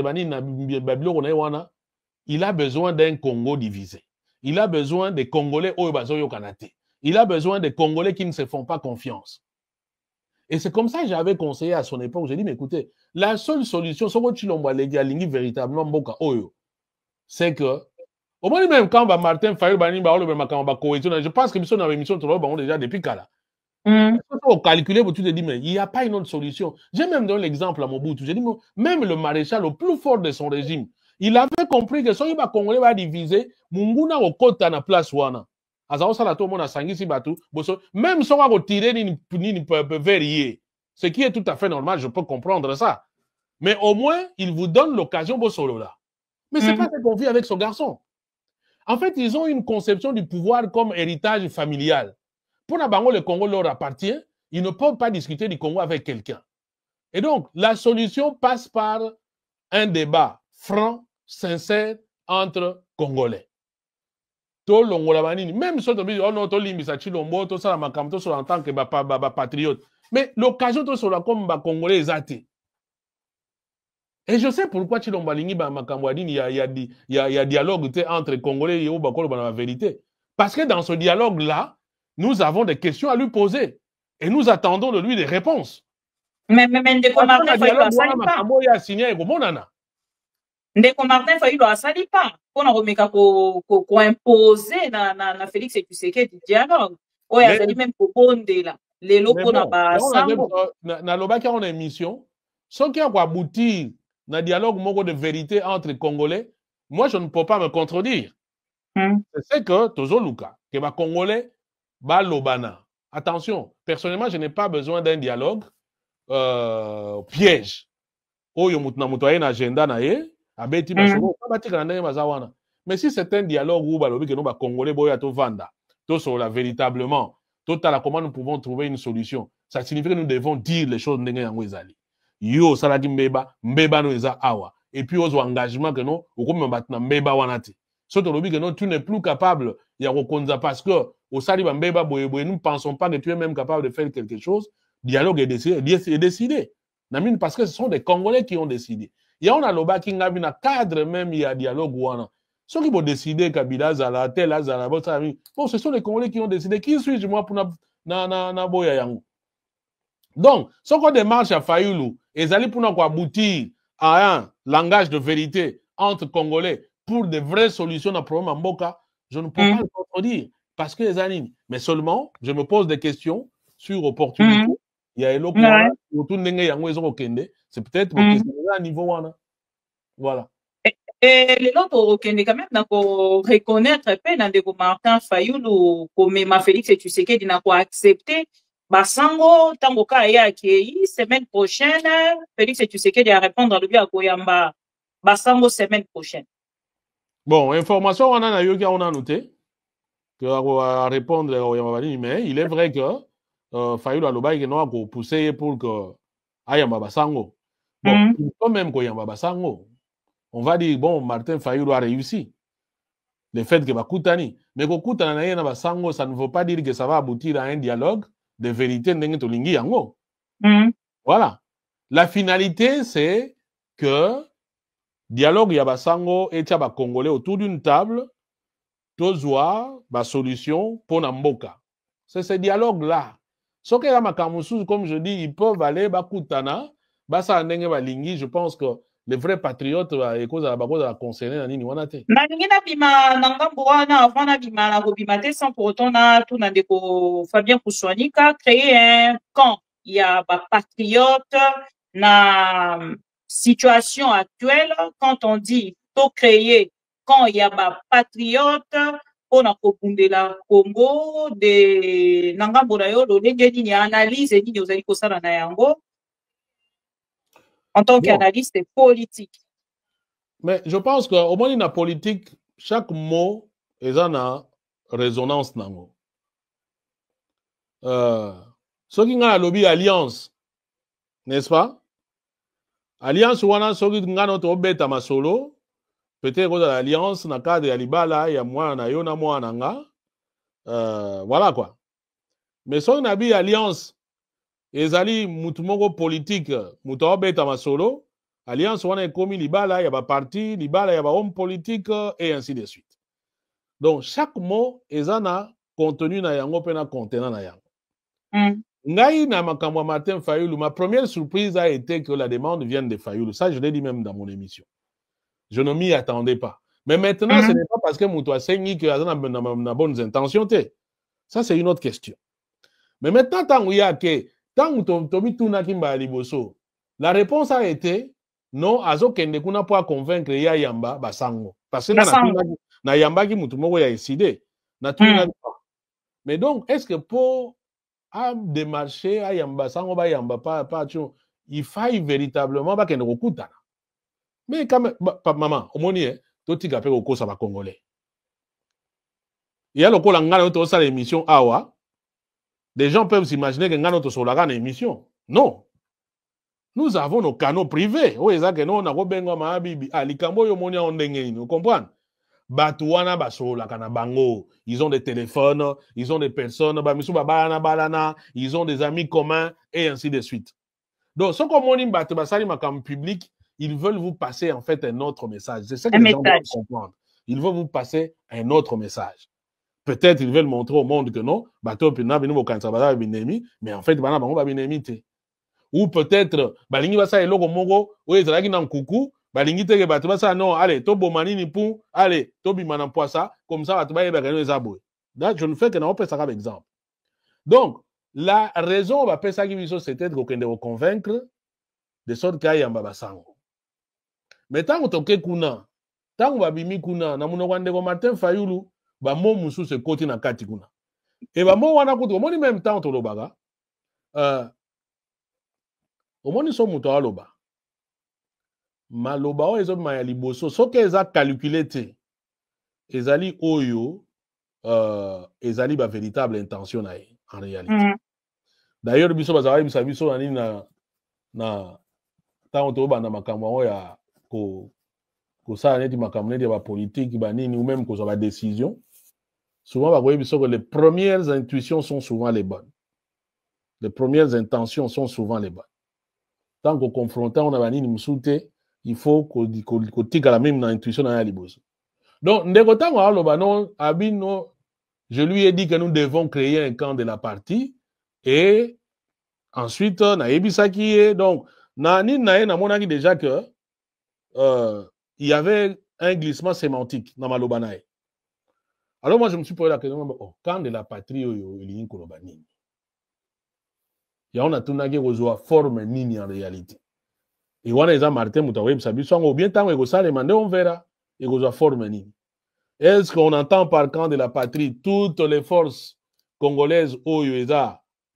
il a besoin d'un Congo divisé. Il a besoin des Congolais Oyobazoyo Kanate. Il a besoin des Congolais qui ne se font pas confiance. Et c'est comme ça que j'avais conseillé à son époque. J'ai dit, mais écoutez, la seule solution, véritablement, c'est que, au moins même quand Martin Fayou, je pense que nous avons émission déjà depuis Kala. Pour calculer, tu te dis, mais il n'y a pas une autre solution. J'ai même donné l'exemple à Mobutu. J'ai dit, même le maréchal, le plus fort de son régime, il avait compris que si le Congolais va diviser, Munguna au côté à la place wana. Même si on va retirer ni vérifier, ce qui est tout à fait normal, je peux comprendre ça. Mais au moins, il vous donne l'occasion de solo là. Mais c'est pas ce qu'on vit avec ce garçon. En fait, ils ont une conception du pouvoir comme héritage familial. Pour Nabango, le Congo leur appartient. Ils ne peuvent pas discuter du Congo avec quelqu'un. Et donc, la solution passe par un débat franc, sincère, entre Congolais. Même si on dit, oh non, en tant que patriote. Mais l'occasion de se comme Congolais est athée. Et je sais pourquoi il y a dialogue entre Congolais et la vérité. Parce que dans ce dialogue-là, nous avons des questions à lui poser. Et nous attendons de lui des réponses. Mais Ndeko Martin Fayulu asali pas. Ndeko Martin Fayulu asali pas. Pour remeka ko imposer na Félix Tshisekedi dialogue. Oya azali même ko bondela. Lelo pona ba sango. Na lobaki on a émission. Ce qui a abouti na dialogue moko de vérité entre Congolais, moi je ne peux pas me contredire. C'est que tozo luka que ba Congolais ba lobana. Attention, personnellement, je n'ai pas besoin d'un dialogue piège. Mais si c'est un dialogue où les Congolais véritablement, comment nous pouvons trouver une solution, ça signifie que nous devons dire les choses. Yo salaki mbeba no eza awa. Et puis aux engagements que nous, au comme maintenant mbeba wanati. Surtout que nous, tu n'es plus capable, il y a reconnaissance parce que au Saliba mbeba boye, nous ne pensons pas que tu es même capable de faire quelque chose. Dialogue est décidé. Parce que ce sont des Congolais qui ont décidé. Il y a un aloba qui a un cadre même, il y a dialogue wana. Ceux qui vont décider Kabila Zala, tel Zala, bon, ce sont les Congolais qui ont décidé. Qui suis-je moi pour na boya yango? Donc, ce qu'on démarche à Fayulu, et Zali pour nous aboutir à un langage de vérité entre Congolais pour de vraies solutions à problème en Mboka, je ne peux pas le contredire. Parce que les années, mais seulement, je me pose des questions sur opportunité. Il y a l'autre c'est peut-être à niveau voilà. Et les autres quand même reconnaître dans des Martin Fayulu comme ma Félix Tshisekedi n'a pas accepté basango tango ka ya ki semaine prochaine Félix Tshisekedi à répondre à lui à Koyamba basango semaine prochaine. Bon, information on a yoga on a noté que à répondre à Koyamba mais il est vrai que Fayulu aloba il n'a pas poussé pour que ayamba basango. Bon, quand même Koyamba basango. On va dire, bon, Martin Fayulu a réussi. Le fait que Bakutani. Mais Kokutana na basango, ça ne veut pas dire que ça va aboutir à un dialogue de vérité. Voilà. La finalité, c'est que dialogue Yabasango et Tchaba Congolais autour d'une table, tozwa ba solution pour Namboka. C'est ce dialogue-là. Ce que la comme je dis, ils peuvent aller bakutana, basa ndenge balingi, je pense que les vrais patriotes ils concernés na nini wana te. Na lingi na bima na ngambo wana avant na bima na kobima te sans pour autant na tout na ndeko Fabien Kouswanika créer un camp. Il y a ba patriotes na situation actuelle quand on dit faut créer quand il y a ba patriotes pour na kobundela Congo de ngambo na yo lo ndenge nini analyse nini ozali kosala na yango en tant qu'analyste politique. Mais je pense qu'au moins, dans la politique, chaque mot est en résonance. Ce qui est la lobby alliance, n'est-ce pas? Alliance, ce qui est notre bête à ma solo, peut-être que l'alliance, dans le cadre de Alibala, il y a moi, na moi, nanga. Voilà quoi. Mais si on a une alliance, ezali mutumongo politique muto beta masolo alliance wana ekomi libala ya ba parti libala ya ba homme politique et ainsi de suite. Donc chaque mot ezana contenu na yango pe na contenant na yango. Ngai na makambo Martin Fayulu, ma première surprise a été que la demande vienne de Fayulu. Ça je l'ai dit même dans mon émission. Je ne m'y attendais pas. Mais maintenant ce n'est pas parce que muto asengi que azana na bonnes intentions te. Ça c'est une autre question. Mais maintenant tant il y a que la réponse a été non, azo kende kuna pour convaincre ya yamba basango. Parce que na yamba ki mutu moko ya décidé. Mais donc, est-ce que pour démarcher à yamba sango ba yamba pas il faille véritablement ba kende kokuta. Mais quand même, maman, au moni toti gape ko sa ba congolais. Il y a le ko la ngana to sa l'émission awa. Des gens peuvent s'imaginer que nous avons une émission. Non. Nous avons nos canaux privés. Vous comprenez? Ils ont des téléphones, ils ont des personnes, ils ont des amis communs, et ainsi de suite. Donc, ce qu'on dit public, ils veulent vous passer en fait un autre message. C'est ça que les gens doivent comprendre. Ils veulent vous passer un autre message. Peut-être ils veulent montrer au monde que non, mais en fait, ou peut-être, balingi basa eloko moko, ou ezalaki na nkuku, balingi teke batu basa non, allez, to bomanini pou, allez, to bimana poisa, comme ça, batu baye bakano ezaboué. Là, je ne fais que n'en pas ça comme exemple. Donc, la raison, va ça qui c'était de convaincre de sorte qu'il y a un babasango. Mais tant que toke kuna, tant que babimi kuna, na munokande ko Martin Fayulu, ba mo musu se koti na kati kuna. Et ba mo wana kutu, moni même temps to lobaga. Omoni so muto aloba. Maloba o ezo ma liboso, so ke eza calculé te. Ezali oyo ezali ba véritable intention na en réalité. D'ailleurs biso bazali biso nani na tant to ba na makambo ya ko ça neti makambo neti ba politique ba nini ou même ko ba décision. Souvent ba voyez biso que les premières intuitions sont souvent les bonnes. Les premières intentions sont souvent les bonnes. Tant qu'on confronte on a ba nini musute, il faut qu'on tika la même intuition na liboso. Donc ndeko tango aloba non abino, je lui ai dit que nous devons créer un camp de la partie et ensuite na ebisaki donc na ni na na monaki déjà que il y avait un glissement sémantique dans Malobanae. Alors moi je me suis posé la question, oh, camp de la patrie il y a koloba nini. Ya on a tunaki kozwa forme nini en réalité. Et wana eza Martin Mutawe bisabiso ngo bien tango eko sale mande on verra et kozwa forme nini. Est-ce qu'on entend par camp de la patrie toutes les forces congolaises oyo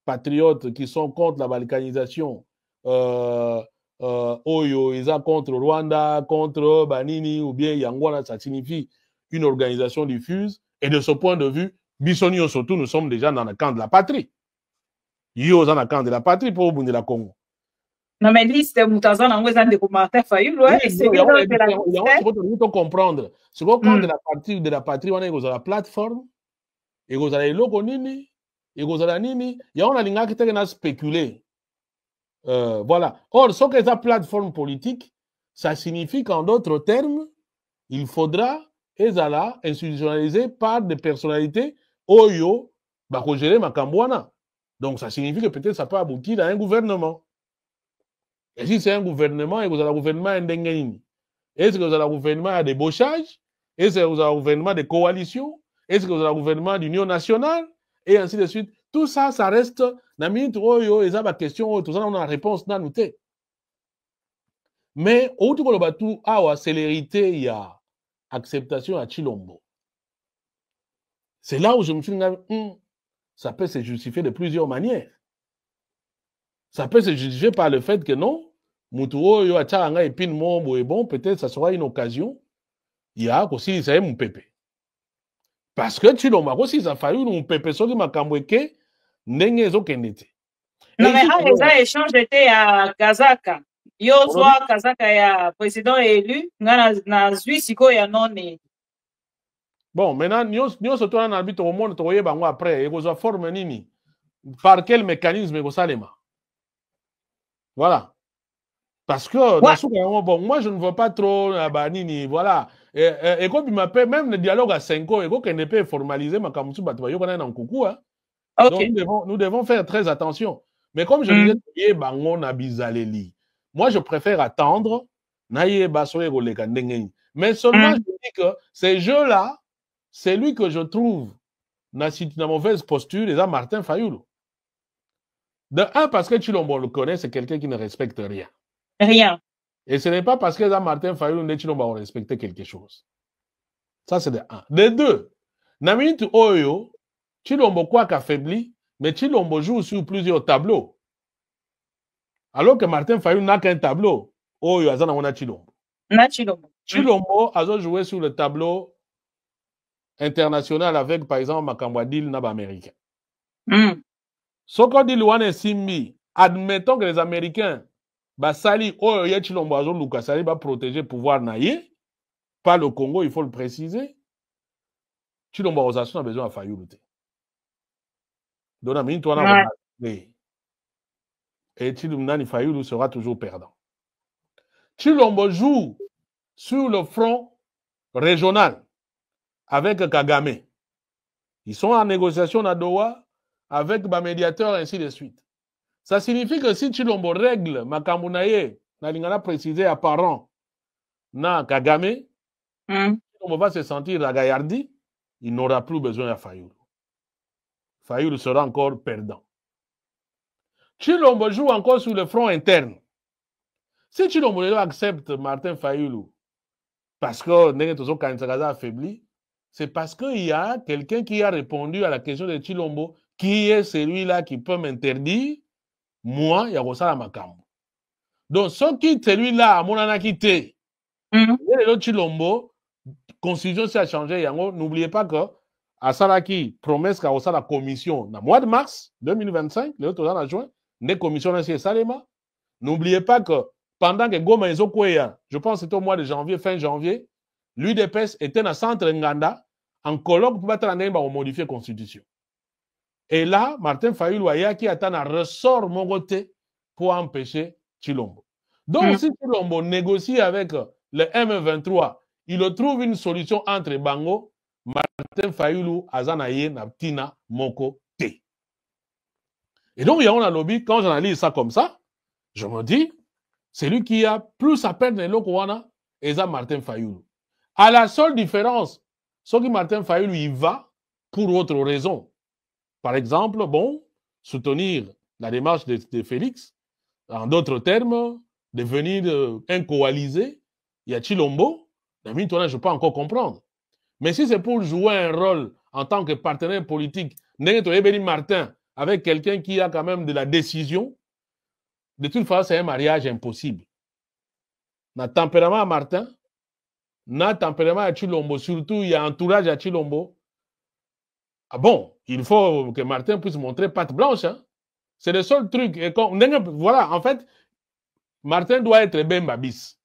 patriotes qui sont contre la balkanisation, oyo eza contre Rwanda, contre Banini ou bien Yangwana, ça signifie une organisation diffuse. Et de ce point de vue, Bissonio surtout, nous sommes déjà dans le camp de la patrie. Yo dans le camp de la patrie pour Bundi la Congo. Non, mais liste Moutazan en West de Martin Fayulu, il faut comprendre. C'est qu'au camp de la patrie, on est dans la plateforme, et vous avez l'eau nini, et vous avez nini, il y a un linga qui a spéculé. Voilà. Or, ce que la plateforme politique, ça signifie qu'en d'autres termes, il faudra institutionnaliser par des personnalités oyo gérer Makambouana. Donc ça signifie que peut-être ça peut aboutir à un gouvernement. Et si c'est un gouvernement, et vous avez un gouvernement indéngéni, est-ce que vous avez un gouvernement à débauchage? Est-ce que vous avez un gouvernement de coalition? Est-ce que vous avez un gouvernement d'union nationale? Et ainsi de suite. Tout ça, ça reste na minute oyo, et ça ma question, tout ça, on a une réponse dans nous. Mais au tout le bateau, à célérité, il y a acceptation à Chilombo. C'est là où je me suis dit, ça peut se justifier de plusieurs manières. Ça peut se justifier par le fait que non, Mutuo yo achanga et pin mombo et bon, peut-être ça sera une occasion. Il y a aussi ça mon pépé. Parce que Chilombo aussi ça fallu mon pépé so ki makambweke ndenge ezo kenete. Non mais les échanges étaient à Kazaka. Yo soit Kazaka ya président élu, na zui siko ya non. Bon, maintenant nous surtout en arbitre au monde toye bango après et vous forme nini. Par quel mécanisme vous salema? Voilà. Parce que, bon, moi, je ne veux pas trop, nini, voilà. Et comme il m'appelle, même le dialogue à 5 ans, et qu'on ne peut formaliser, ma kamutu batwa, yo connaît un coucou, hein. Okay. Donc, nous devons faire très attention. Mais comme je disais, bango na bizaleli. Moi, je préfère attendre, naye basoye goleka ndengeni. Mais seulement, je dis que ces jeux-là, c'est lui que je trouve, na mauvaise posture, les Martin Fayulu. De un, parce que Chilombo le connaît, c'est quelqu'un qui ne respecte rien. Rien. Et ce n'est pas parce que Martin Fayulu et Chilombo ont respecté quelque chose. Ça, c'est de un. De deux, Namit Oyo, Chilombo quoi qu'affaibli, mais Chilombo joue sur plusieurs tableaux. Alors que Martin Fayulu n'a qu'un tableau. Oyo, Azana, on a Chilombo. Chilombo a joué sur le tableau international avec, par exemple, Makambwadil Naba américain. Soko dit Luane Simbi, admettons que les Américains, Basali, Oyo Chilombo Azo Lukasali, va protéger le pouvoir naïe, pas le Congo, il faut le préciser. Chilombo Azo a besoin de Fayulu. Donc, et Chilombo Fayulu sera toujours perdant. Chilombo joue sur le front régional avec Kagame. Ils sont en négociation à Doha avec les médiateurs, ainsi de suite. Ça signifie que si Chilombo règle Makambunaye, Nalingana précisé apparent, na Kagame, Chilombo va se sentir à Gaillardi, il n'aura plus besoin de Fayulu. Fayulu sera encore perdant. Chilombo joue encore sur le front interne. Si Chilombo accepte Martin Fayulu, parce que Nenetozo Kansagaza affaibli, c'est parce qu'il y a quelqu'un qui a répondu à la question de Chilombo, qui est celui-là qui peut m'interdire, moi, Yagosala Makambo. Donc, ce qui est celui-là, à mon anakité, le Chilombo, constitution s'est changé, n'oubliez pas que, à Salaki, promesse qu'à la commission, dans le mois de mars 2025, le autre en juin, des commissions ainsi Salema, n'oubliez pas que, pendant que Goma Ezokweya, je pense que c'était au mois de janvier, fin janvier, l'UDPS était dans le centre Nganda, en colloque pour modifier la constitution. Et là, Martin Fayulu qui attend un ressort Mogoté pour empêcher Chilombo. Donc, si Chilombo négocie avec le M23, il trouve une solution entre Bango, Martin Fayulu, Azanaye, Naptina, Moko, T. Et donc, il y a un lobby, quand j'analyse ça comme ça, je me dis, c'est lui qui a plus à perdre dans l'Okouana, et ça, Martin Fayulu. À la seule différence, ce que Martin Fayulu y va pour autre raison. Par exemple, bon, soutenir la démarche de Félix, en d'autres termes, devenir un coalisé, il y a Chilombo, je ne peux pas encore comprendre. Mais si c'est pour jouer un rôle en tant que partenaire politique, Martin, avec quelqu'un qui a quand même de la décision, de toute façon, c'est un mariage impossible. Na tempérament à Martin, na tempérament à Chilombo, surtout il y a entourage à Chilombo. Ah bon, il faut que Martin puisse montrer patte blanche. Hein? C'est le seul truc. Et quand, voilà, en fait, Martin doit être Bemba bis.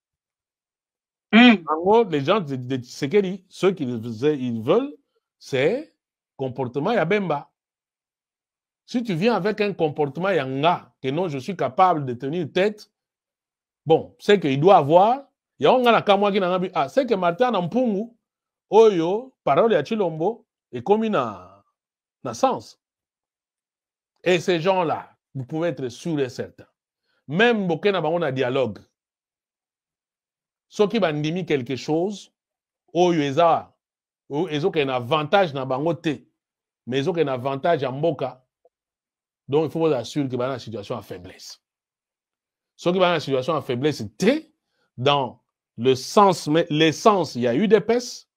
En gros, les gens de Tshisekedi, ceux qu'ils veulent, c'est comportement ya Bemba. Si tu viens avec un comportement yanga, que non, je suis capable de tenir tête, bon, c'est qu'il doit avoir, il y a un gars qui n'a pas ah, c'est que Martin Nampungu, Oyo, parole à Chilombo, est comme na sens. Et ces gens-là, vous pouvez être sûr et certain. Même si on a un dialogue, ceux qui bandiment quelque chose, ils ont un avantage dans bangote, mais ils ont un avantage en Mboka. Donc il faut vous assurer que vous êtes dans une situation de faiblesse. Ceux qui sont dans une situation de faiblesse, c'est dans le sens, mais l'essence, il y a eu des pèses.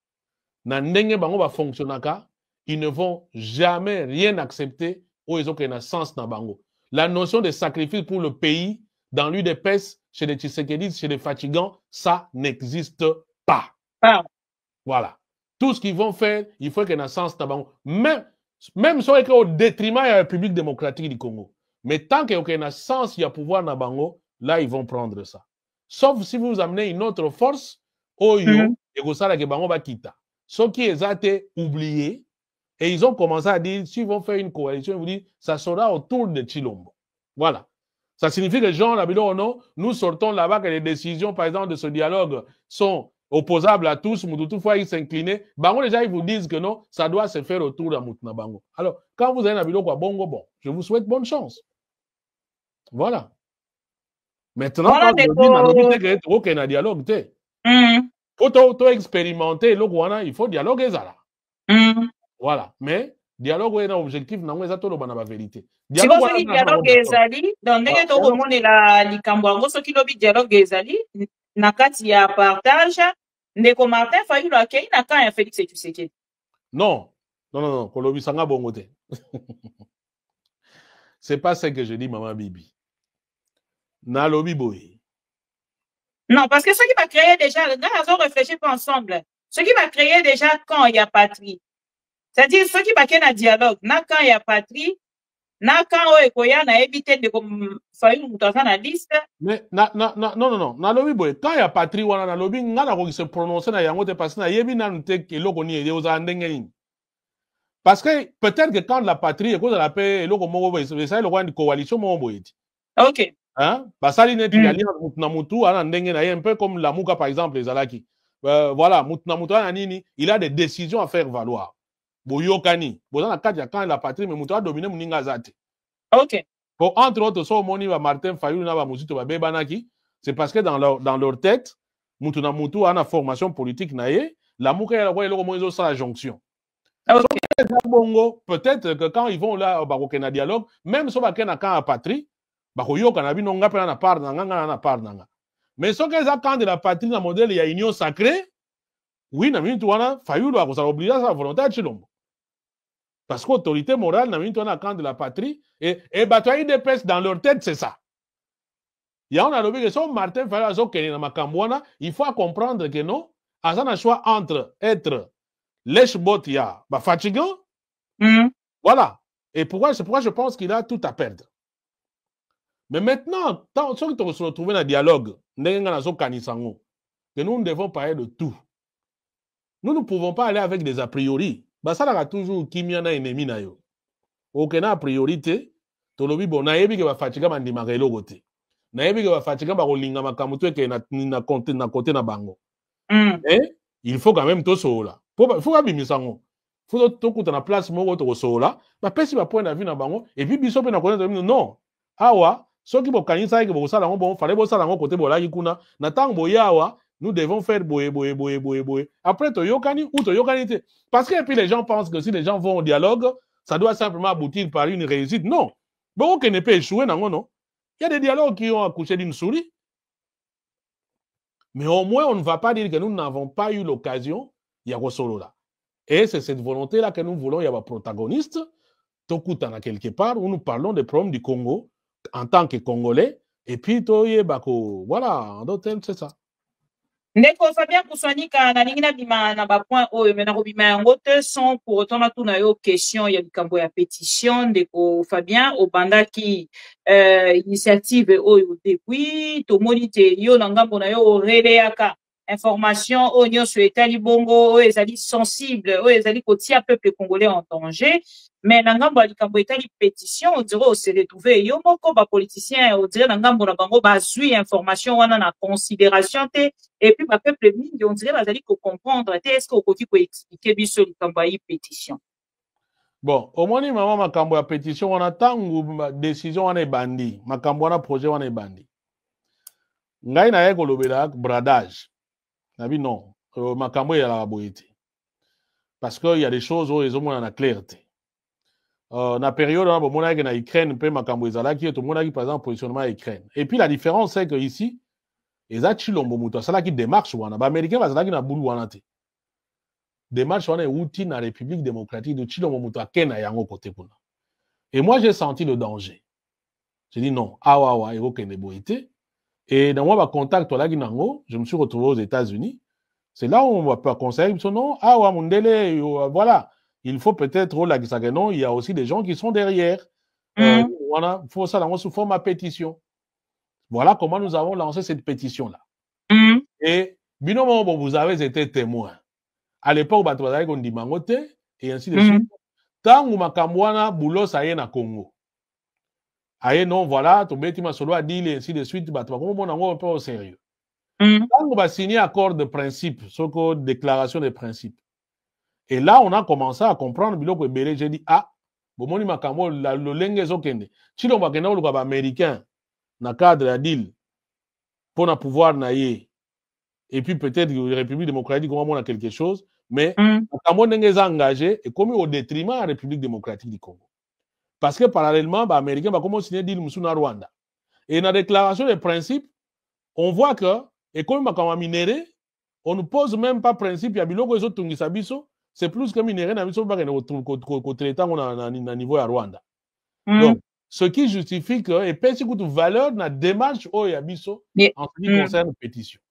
Dans le fonctionner, ils ne vont jamais rien accepter ou ils ont un sens dans bango. La notion de sacrifice pour le pays, dans l'UDPS, chez les Tshisekedi, chez les fatigants, ça n'existe pas. Ah. Voilà. Tout ce qu'ils vont faire, il faut qu'il y ait un sens dans bango. Même si c'est au détriment de la République démocratique du Congo. Mais tant qu'il y a un sens, il y a pouvoir dans bango, là, ils vont prendre ça. Sauf si vous amenez une autre force, et que ça, que bango va quitter. Ceux qui ont été oubliés, et ils ont commencé à dire, s'ils vont faire une coalition, ils vous disent, ça sera autour de Chilombo. Voilà. Ça signifie que Jean Labilo, non, nous sortons là-bas que les décisions, par exemple, de ce dialogue sont opposables à tous, mais toutefois, ils s'inclinaient. Bango, déjà, ils vous disent que non, ça doit se faire autour de Moutna Bango. Alors, quand vous avez Labilo, quoi, bon, je vous souhaite bonne chance. Voilà. Maintenant, voilà, quand vous dites qu'il y a un dialogue, pour expérimenter, il faut dialoguer ça là. Voilà. Mais, dialogue est un objectif, non, c'est la vérité. Si vous avez dialogue ezali, dans les cas où on est la likambo, ce qui lobi dialogue ezali, nakati ya partage, ndeko Martin Fayulu akei na kan ya Félix Tshisekedi. Non, kolobi sanga bongote. C'est pas ce que je dis, maman Bibi. Na lobi boy. Non, parce que ce qui va créer déjà, nous avons réfléchi pas ensemble. Ce qui va créer déjà quand il y a patrie. C'est-à-dire, ce qui va créer un dialogue, quand il y a patrie, quand il y a évité de faire une mutation dans la liste. Mais, non. Na lobi boy, quand il y a patrie, na lobi, on se prononcer na yangote parce que na yebi na nte ke loko ni ede oza ndengeni. Parce que peut-être que quand la patrie est cause de la paix, loko mo boy, ça le une coalition mo boy. OK. Hein? Basali net alliance mutna mutu ana ndenge na un peu comme la Muka par exemple les alaki. Voilà, mutna mutu ana nini, il a des décisions à faire valoir. Boyokani, bozana kati ya quand la patrie mais mutu a dominé muninga zate. OK. Bon, entre autres, so moni ba Martin Fayulu na ba Muzito ba bebanaki, c'est parce que dans leur tête, mutu na mutu ana formation politique na ye, la Muka ya kwa eloko moizo sa la jonction. OK. Bongo, peut-être que quand ils vont là ba kokena dialogue, même so ba kena quand la patrie bakoyoka na bino nga pena na part na part nanga. Mais ce que ça quand de la patrie na modèle il y a union sacrée, oui na minute wana Fayulu a obliger sa volonté à Chilombo. Parce qu'autorité morale na minute wana quand de la patrie et batoyi des pèses dans leur tête c'est ça. Il y a on a lobby que son Martin Fayulu zo kene na makambwana, il faut comprendre que non, azana choix entre être lèche-bot ya ba fatigant. Voilà. Et c'est pourquoi je pense qu'il a tout à perdre. Mais maintenant, tant que se retrouver dans le dialogue, que nous devons parler de tout. Nous ne pouvons pas aller avec des a priori. Ça a toujours qui m'y en a ennemi na yo. Aucun a priorité. Tolobi bon na yebi que va fatiga mandi magelo gote. Na yebi que va fatiga ba rolinga makamutu ke na côté na bango. Et il faut quand même tout sola. Faut pas bimisango. Faut tout kuta na place moko to sola. Ba pesi ba point na vie na bango et puis biso pe na connaître non. Awa ceux qui vont gagner ça, bon, fallait bosser dans côté bolaki kuna. Natang boyawa, nous devons faire boye. Après toyokani ou toyokani. Parce que puis les gens pensent que si les gens vont au dialogue, ça doit simplement aboutir par une réussite. Non. Bon, qu'on ne peut échouer, non. Il y a des dialogues qui ont accouché d'une souris. Mais au moins, on ne va pas dire que nous n'avons pas eu l'occasion, il y a solo là. Et c'est cette volonté-là que nous voulons, il y a un protagoniste, Tokutana quelque part, où nous parlons des problèmes du Congo, en tant que Congolais, et puis voilà, en d'autres termes, c'est ça. Ndeko Fabien Kouswanika na ningina bima na ba point oyo mena ko bima yango te sans pour autant na tuna yo question ya bikambo ya pétition ndeko Fabien obanda ki initiative oyo depuis to monite yo na ngambo na yo releyaka information oyo sur etali bongo oyo ezali sensible oyo ezali kotia peuple congolais en danger. Mais nangambo alikambo etali pétition on dirait se retrouver yo moko ba politicien on dirait nangambo na bango ba zui information wana na considération te et puis ba peuple mingi on dirait bazali ko comprendre te est-ce que okoki ko expliquer biso likambo yi pétition. Bon, au moins, maman, ma cambo à pétition, on attend ou décision, on est bandi. Ma cambo, on a projet, on est bandi. Ngai na yeko lobela bradage. Nabi non. Ma cambo, il y a la boïté. Parce qu'il y a des choses où ils ont moins la clarté. Na période, on a na Ukraine, pe ma cambo, ils ont qui est au monde qui, par exemple, positionnement à Ukraine. Et puis, la différence, c'est que ici, ils ont chilombo muto. C'est là qui démarche, ou en américain, c'est là qui n'a boulou wanate. Démarche, on est outil dans la République démocratique de chilombo muto à Kenya, yango côté pour. Et moi, j'ai senti le danger. J'ai dit non, awa, il faut qu'il y ait boïté. Et dans mon contact, je me suis retrouvé aux États-Unis. C'est là où on va conseiller, non, awa, mundele, voilà. Il faut peut-être, non, il y a aussi des gens qui sont derrière. Il faut ça, sous forme de pétition. Voilà comment nous avons lancé cette pétition-là. Et, binomo, vous avez été témoin. À l'époque, on dit mangote, et ainsi de suite. Tant que Makamwana, boulot, ça y est, na Congo. Aye, non, voilà, ton bêti ma solo a dit, et ainsi de suite, comment on peut au sérieux. Tant qu'on va signer accord de principe, ce qu'on déclaration de principe. Et là, on a commencé à comprendre, que Bélé, j'ai dit, ah, bon, mon Makambo, le lengue zokende. Si l'on va gagner le gouvernement américain, dans le cadre de la deal, pour un pouvoir naïe, et puis peut-être la République démocratique, comment on a quelque chose, mais Makambo n'est engagé, et comme au détriment de la République démocratique du Congo. Parce que parallèlement, les Américains vont commencer à signer deal Moussou na Rwanda. Et dans la déclaration des principes, on voit que, et comme on a minéré, on ne pose même pas principe, il y a biloko les autres Tungisabiso, c'est plus que minéré, on a au niveau à Rwanda. Donc, ce qui justifie que, et puis, c'est une valeur dans la démarche au Yabiso en ce qui concerne la pétition.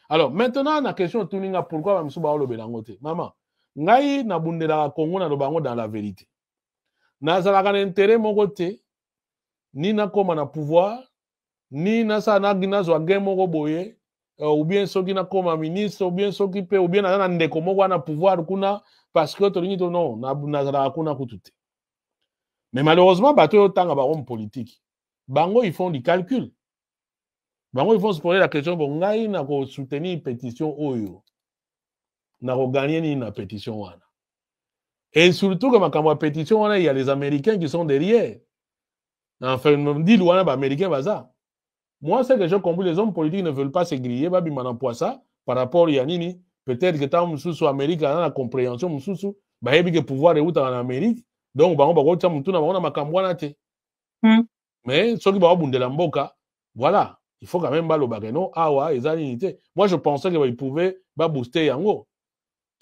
Alors, maintenant, la question de pourquoi Moussou Bao le Belangote. Maman, ngai na bundela Congo na lobango dans la vérité. Nazalaka na intérêt mon côté, ni na koma na pouvoir, ni na sa na gina zo game moko boye, ou bien soki na koma ministre, ou bien soki pe, ou bien na ndeko moko na pouvoir kuna, parce que to to non, nazalaka kuna kutute. Mais malheureusement, bato yo tanga ba homme politique. Bango ils font du calcul. Bango ils vont se poser la question bon ngai na ko soutenir pétition oyo. Na ko gagner ni na pétition wana. Et surtout, comme à pétition, il y a les Américains qui sont derrière. Enfin, on dit les Américains, ça. Moi, c'est que j'ai compris, les hommes politiques ne veulent pas se griller, bah, ça, par rapport à Yanini. Peut-être que tant que Amérique a la compréhension, bah, il y a pouvoir de en Amérique. Donc, bah, on va dire, mais, ceux qui vont la mboka, voilà. Il faut quand même, bah, le bagano, awa, et unité. Moi, je pensais qu'ils pouvaient, bah, booster Yango.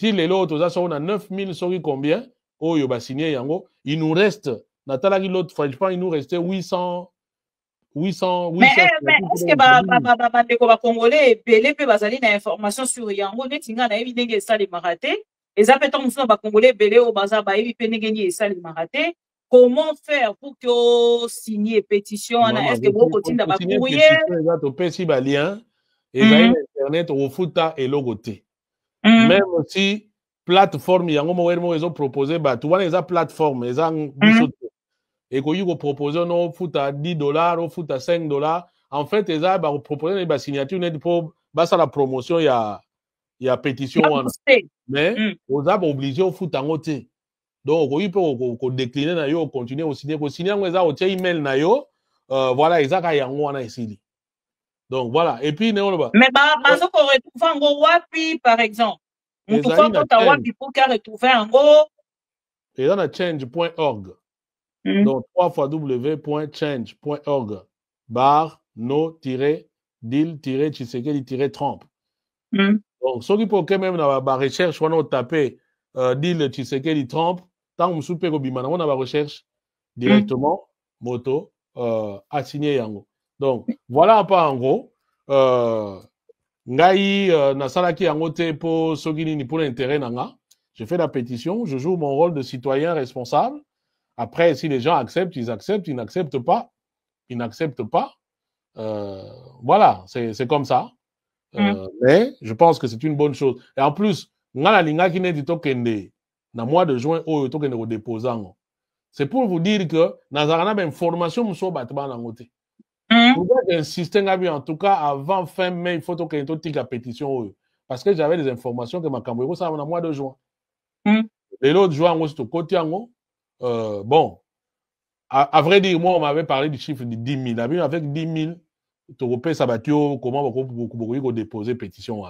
Si les autres, on a 9000 sorry combien, oh, il va signer Yango. Il nous reste, Nathalie l'autre, franchement, il nous restait 800. Mais est-ce que les Congolais, Belé, bazali na information sur Yango, netinga na evidenge et ça les maraté. Et ça peut être Congolais, Belé, au bazar, ba evi penegeni et ça les maraté. Comment faire pour que signer pétition? Est-ce que vous continuez à courrier? Lien, et Internet, au fouta et logoté. Même si plateforme yango ils ont proposé bah tu vois les plateformes ils ont et qu'on y propose non foot à $10 ou foot à $5 en fait ils ont proposé une signature net pour bah ça la promotion il y a pétition mais aux a obligé au foot en côté donc on peut décliner na yo continuer au signer on a au email na yo voilà ils ont yango wana ici donc voilà et puis mais bah on retrouve en wapi par exemple. On peut retrouver en gros. Et dans la change.org. Donc, www.change.org. Bar, no-deal-tshisekedi-trump. Donc, ceux qui peuvent quand même dans la recherche, on a tapé deal Tshisekedi-Trump. Tant que soupe Robimana, on a la recherche directement, moto, assigné Yango. Donc, voilà un peu en gros. Ngai nasalaki yangote pour sogini pour l'intérêt nanga. Je fais la pétition, je joue mon rôle de citoyen responsable. Après, si les gens acceptent, ils acceptent, ils n'acceptent pas, ils n'acceptent pas. Voilà, c'est comme ça. Mais je pense que c'est une bonne chose. Et en plus, ngala linga qui n'est dit tokende na mois de juin au tokende au déposant. C'est pour vous dire que nazarana ben formation muso batba nangote. Insister en tout cas avant fin mai il faut que tu la pétition parce que j'avais des informations que ma cambo ça en mois de juin les autres juin on se côté bon, à vrai dire, moi, on m'avait parlé du chiffre de 10 000. Avec 10 000, tu repères Sabatio, comment on déposer pétition.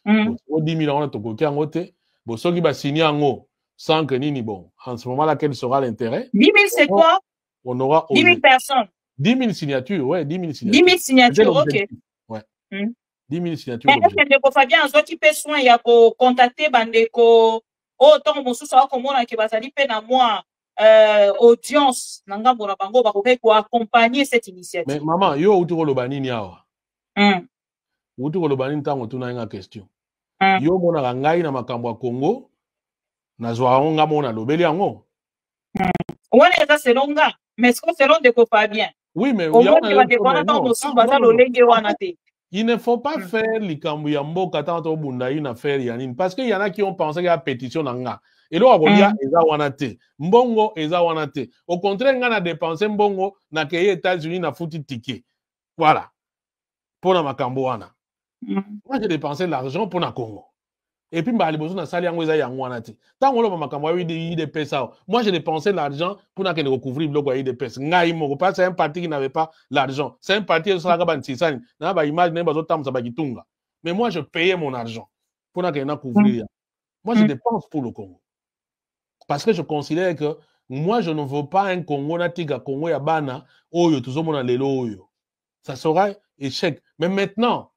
10 000, on a tout côté en côté. Bon, ceux qui va signer en haut, sans que ni bon. En ce moment-là, quel sera l'intérêt? 10 000, c'est quoi? On aura 10 000 personnes. 10 000 signatures, ouais, 10 000 signatures. 10 000 signatures, ok. Ouais. 10 000 signatures. Est-ce que Ndeko Fabien, en qui peut soin, il y a pour contacter Bandeko, autant mon sous-sort comme on a qui va s'allier peine à moi, audience, nanga bona bango, pour accompagner cette initiative. Mais maman, yo, où tu le bani niawa? Où tu le bani tango tu na une question. Yo mona rangai na makambo Congo, na zwa onga mona lobeli ango. Ouais, ça c'est longa, mais est-ce que c'est long Ndeko Fabien? Oui, mais il ne faut pas faire les Kambuyambo Katanto Bunda une affaire Yanine parce qu'il y en a qui ont pensé qu'il y a pétition nanga. Et là, on a Eza Wanate. Mbongo Eza Wanate. Au contraire, on a dépensé Mbongo na keye États-Unis na foutu ticket. Voilà. Pour la Makamboana. Moi, j'ai dépensé l'argent pour la Congo. Et puis, bah, les besoins de salaire, ils ont wanate. Tant qu'on a Makamboa, il pesa. Moi, j'ai dépensé l'argent pour qu'on recouvrir le bloc de pesa. C'est un parti qui n'avait pas l'argent. C'est un parti qui n'a pas image, mais moi, je payais mon argent pour qu'on couvrir. Moi, je dépense pour le Congo. Parce que je considère que moi, je ne veux pas un Congo natiga Congo yabana oyo tout le monde lelo oyo. Ça sera échec. Mais maintenant,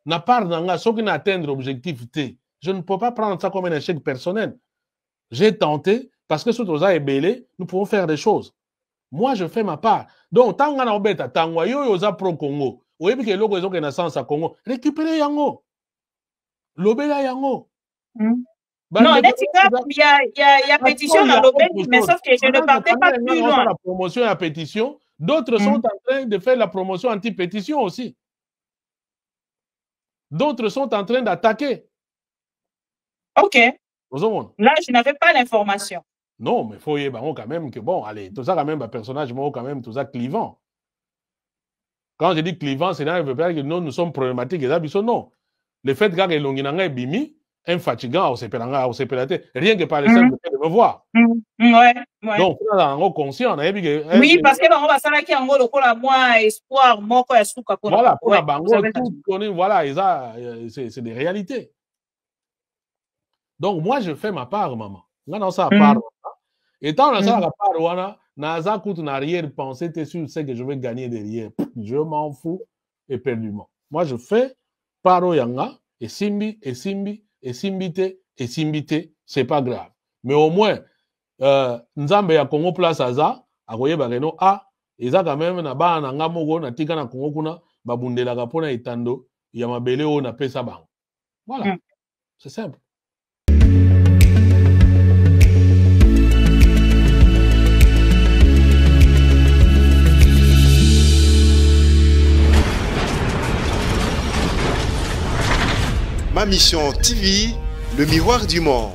n'a pas d'anga, ce qui n'a atteindre l'objectif T. Je ne peux pas prendre ça comme un échec personnel. J'ai tenté, parce que ce que est belé, nous pouvons faire des choses. Moi, je fais ma part. Donc, tant qu'on a obéta, tant qu'on a pro Congo, ou bien que l'on a une naissance à Congo, récupérez yango. L'obéla yango. Non, il y a pétition dans l'obéla, mais sauf que je ne partais pas plus loin. La promotion et la pétition, d'autres sont en train de faire la promotion anti-pétition aussi. D'autres sont en train d'attaquer. Ok. Là, je n'avais pas l'information. Non, mais il faut y avoir quand même que bon, allez, tout ça quand même, un personnage, moi, quand même, tout ça clivant. Quand je dis clivant, c'est là, que nous sommes problématiques, et là, non. Le fait que l'onginanga est bimi, infatigant, rien que par le simple fait de me voir. Ouais. Donc, on a un conscient. Oui, parce que on va savoir qu'il y a un peu la moi espoir, moi, quoi, voilà, pour la bango, voilà, c'est des réalités. Donc, moi, je fais ma part, maman. Dans sa part. Et tant que ça, la part, Naza coûte n'arrière-pensée, t'es sûr, c'est que je vais gagner derrière. Je m'en fous éperdument. Moi, je fais paro yanga, et simbi, et simbi, et simbité, et simbité, c'est pas grave. Mais au moins, Nzambe ya Congo place aza, akoye bareno a, eza quand même na ba na ngamogo na tika na Congo kuna, babundela kapona itando, ya mabele o na pesa bang. Voilà. C'est simple. Ma mission TV, le miroir du monde.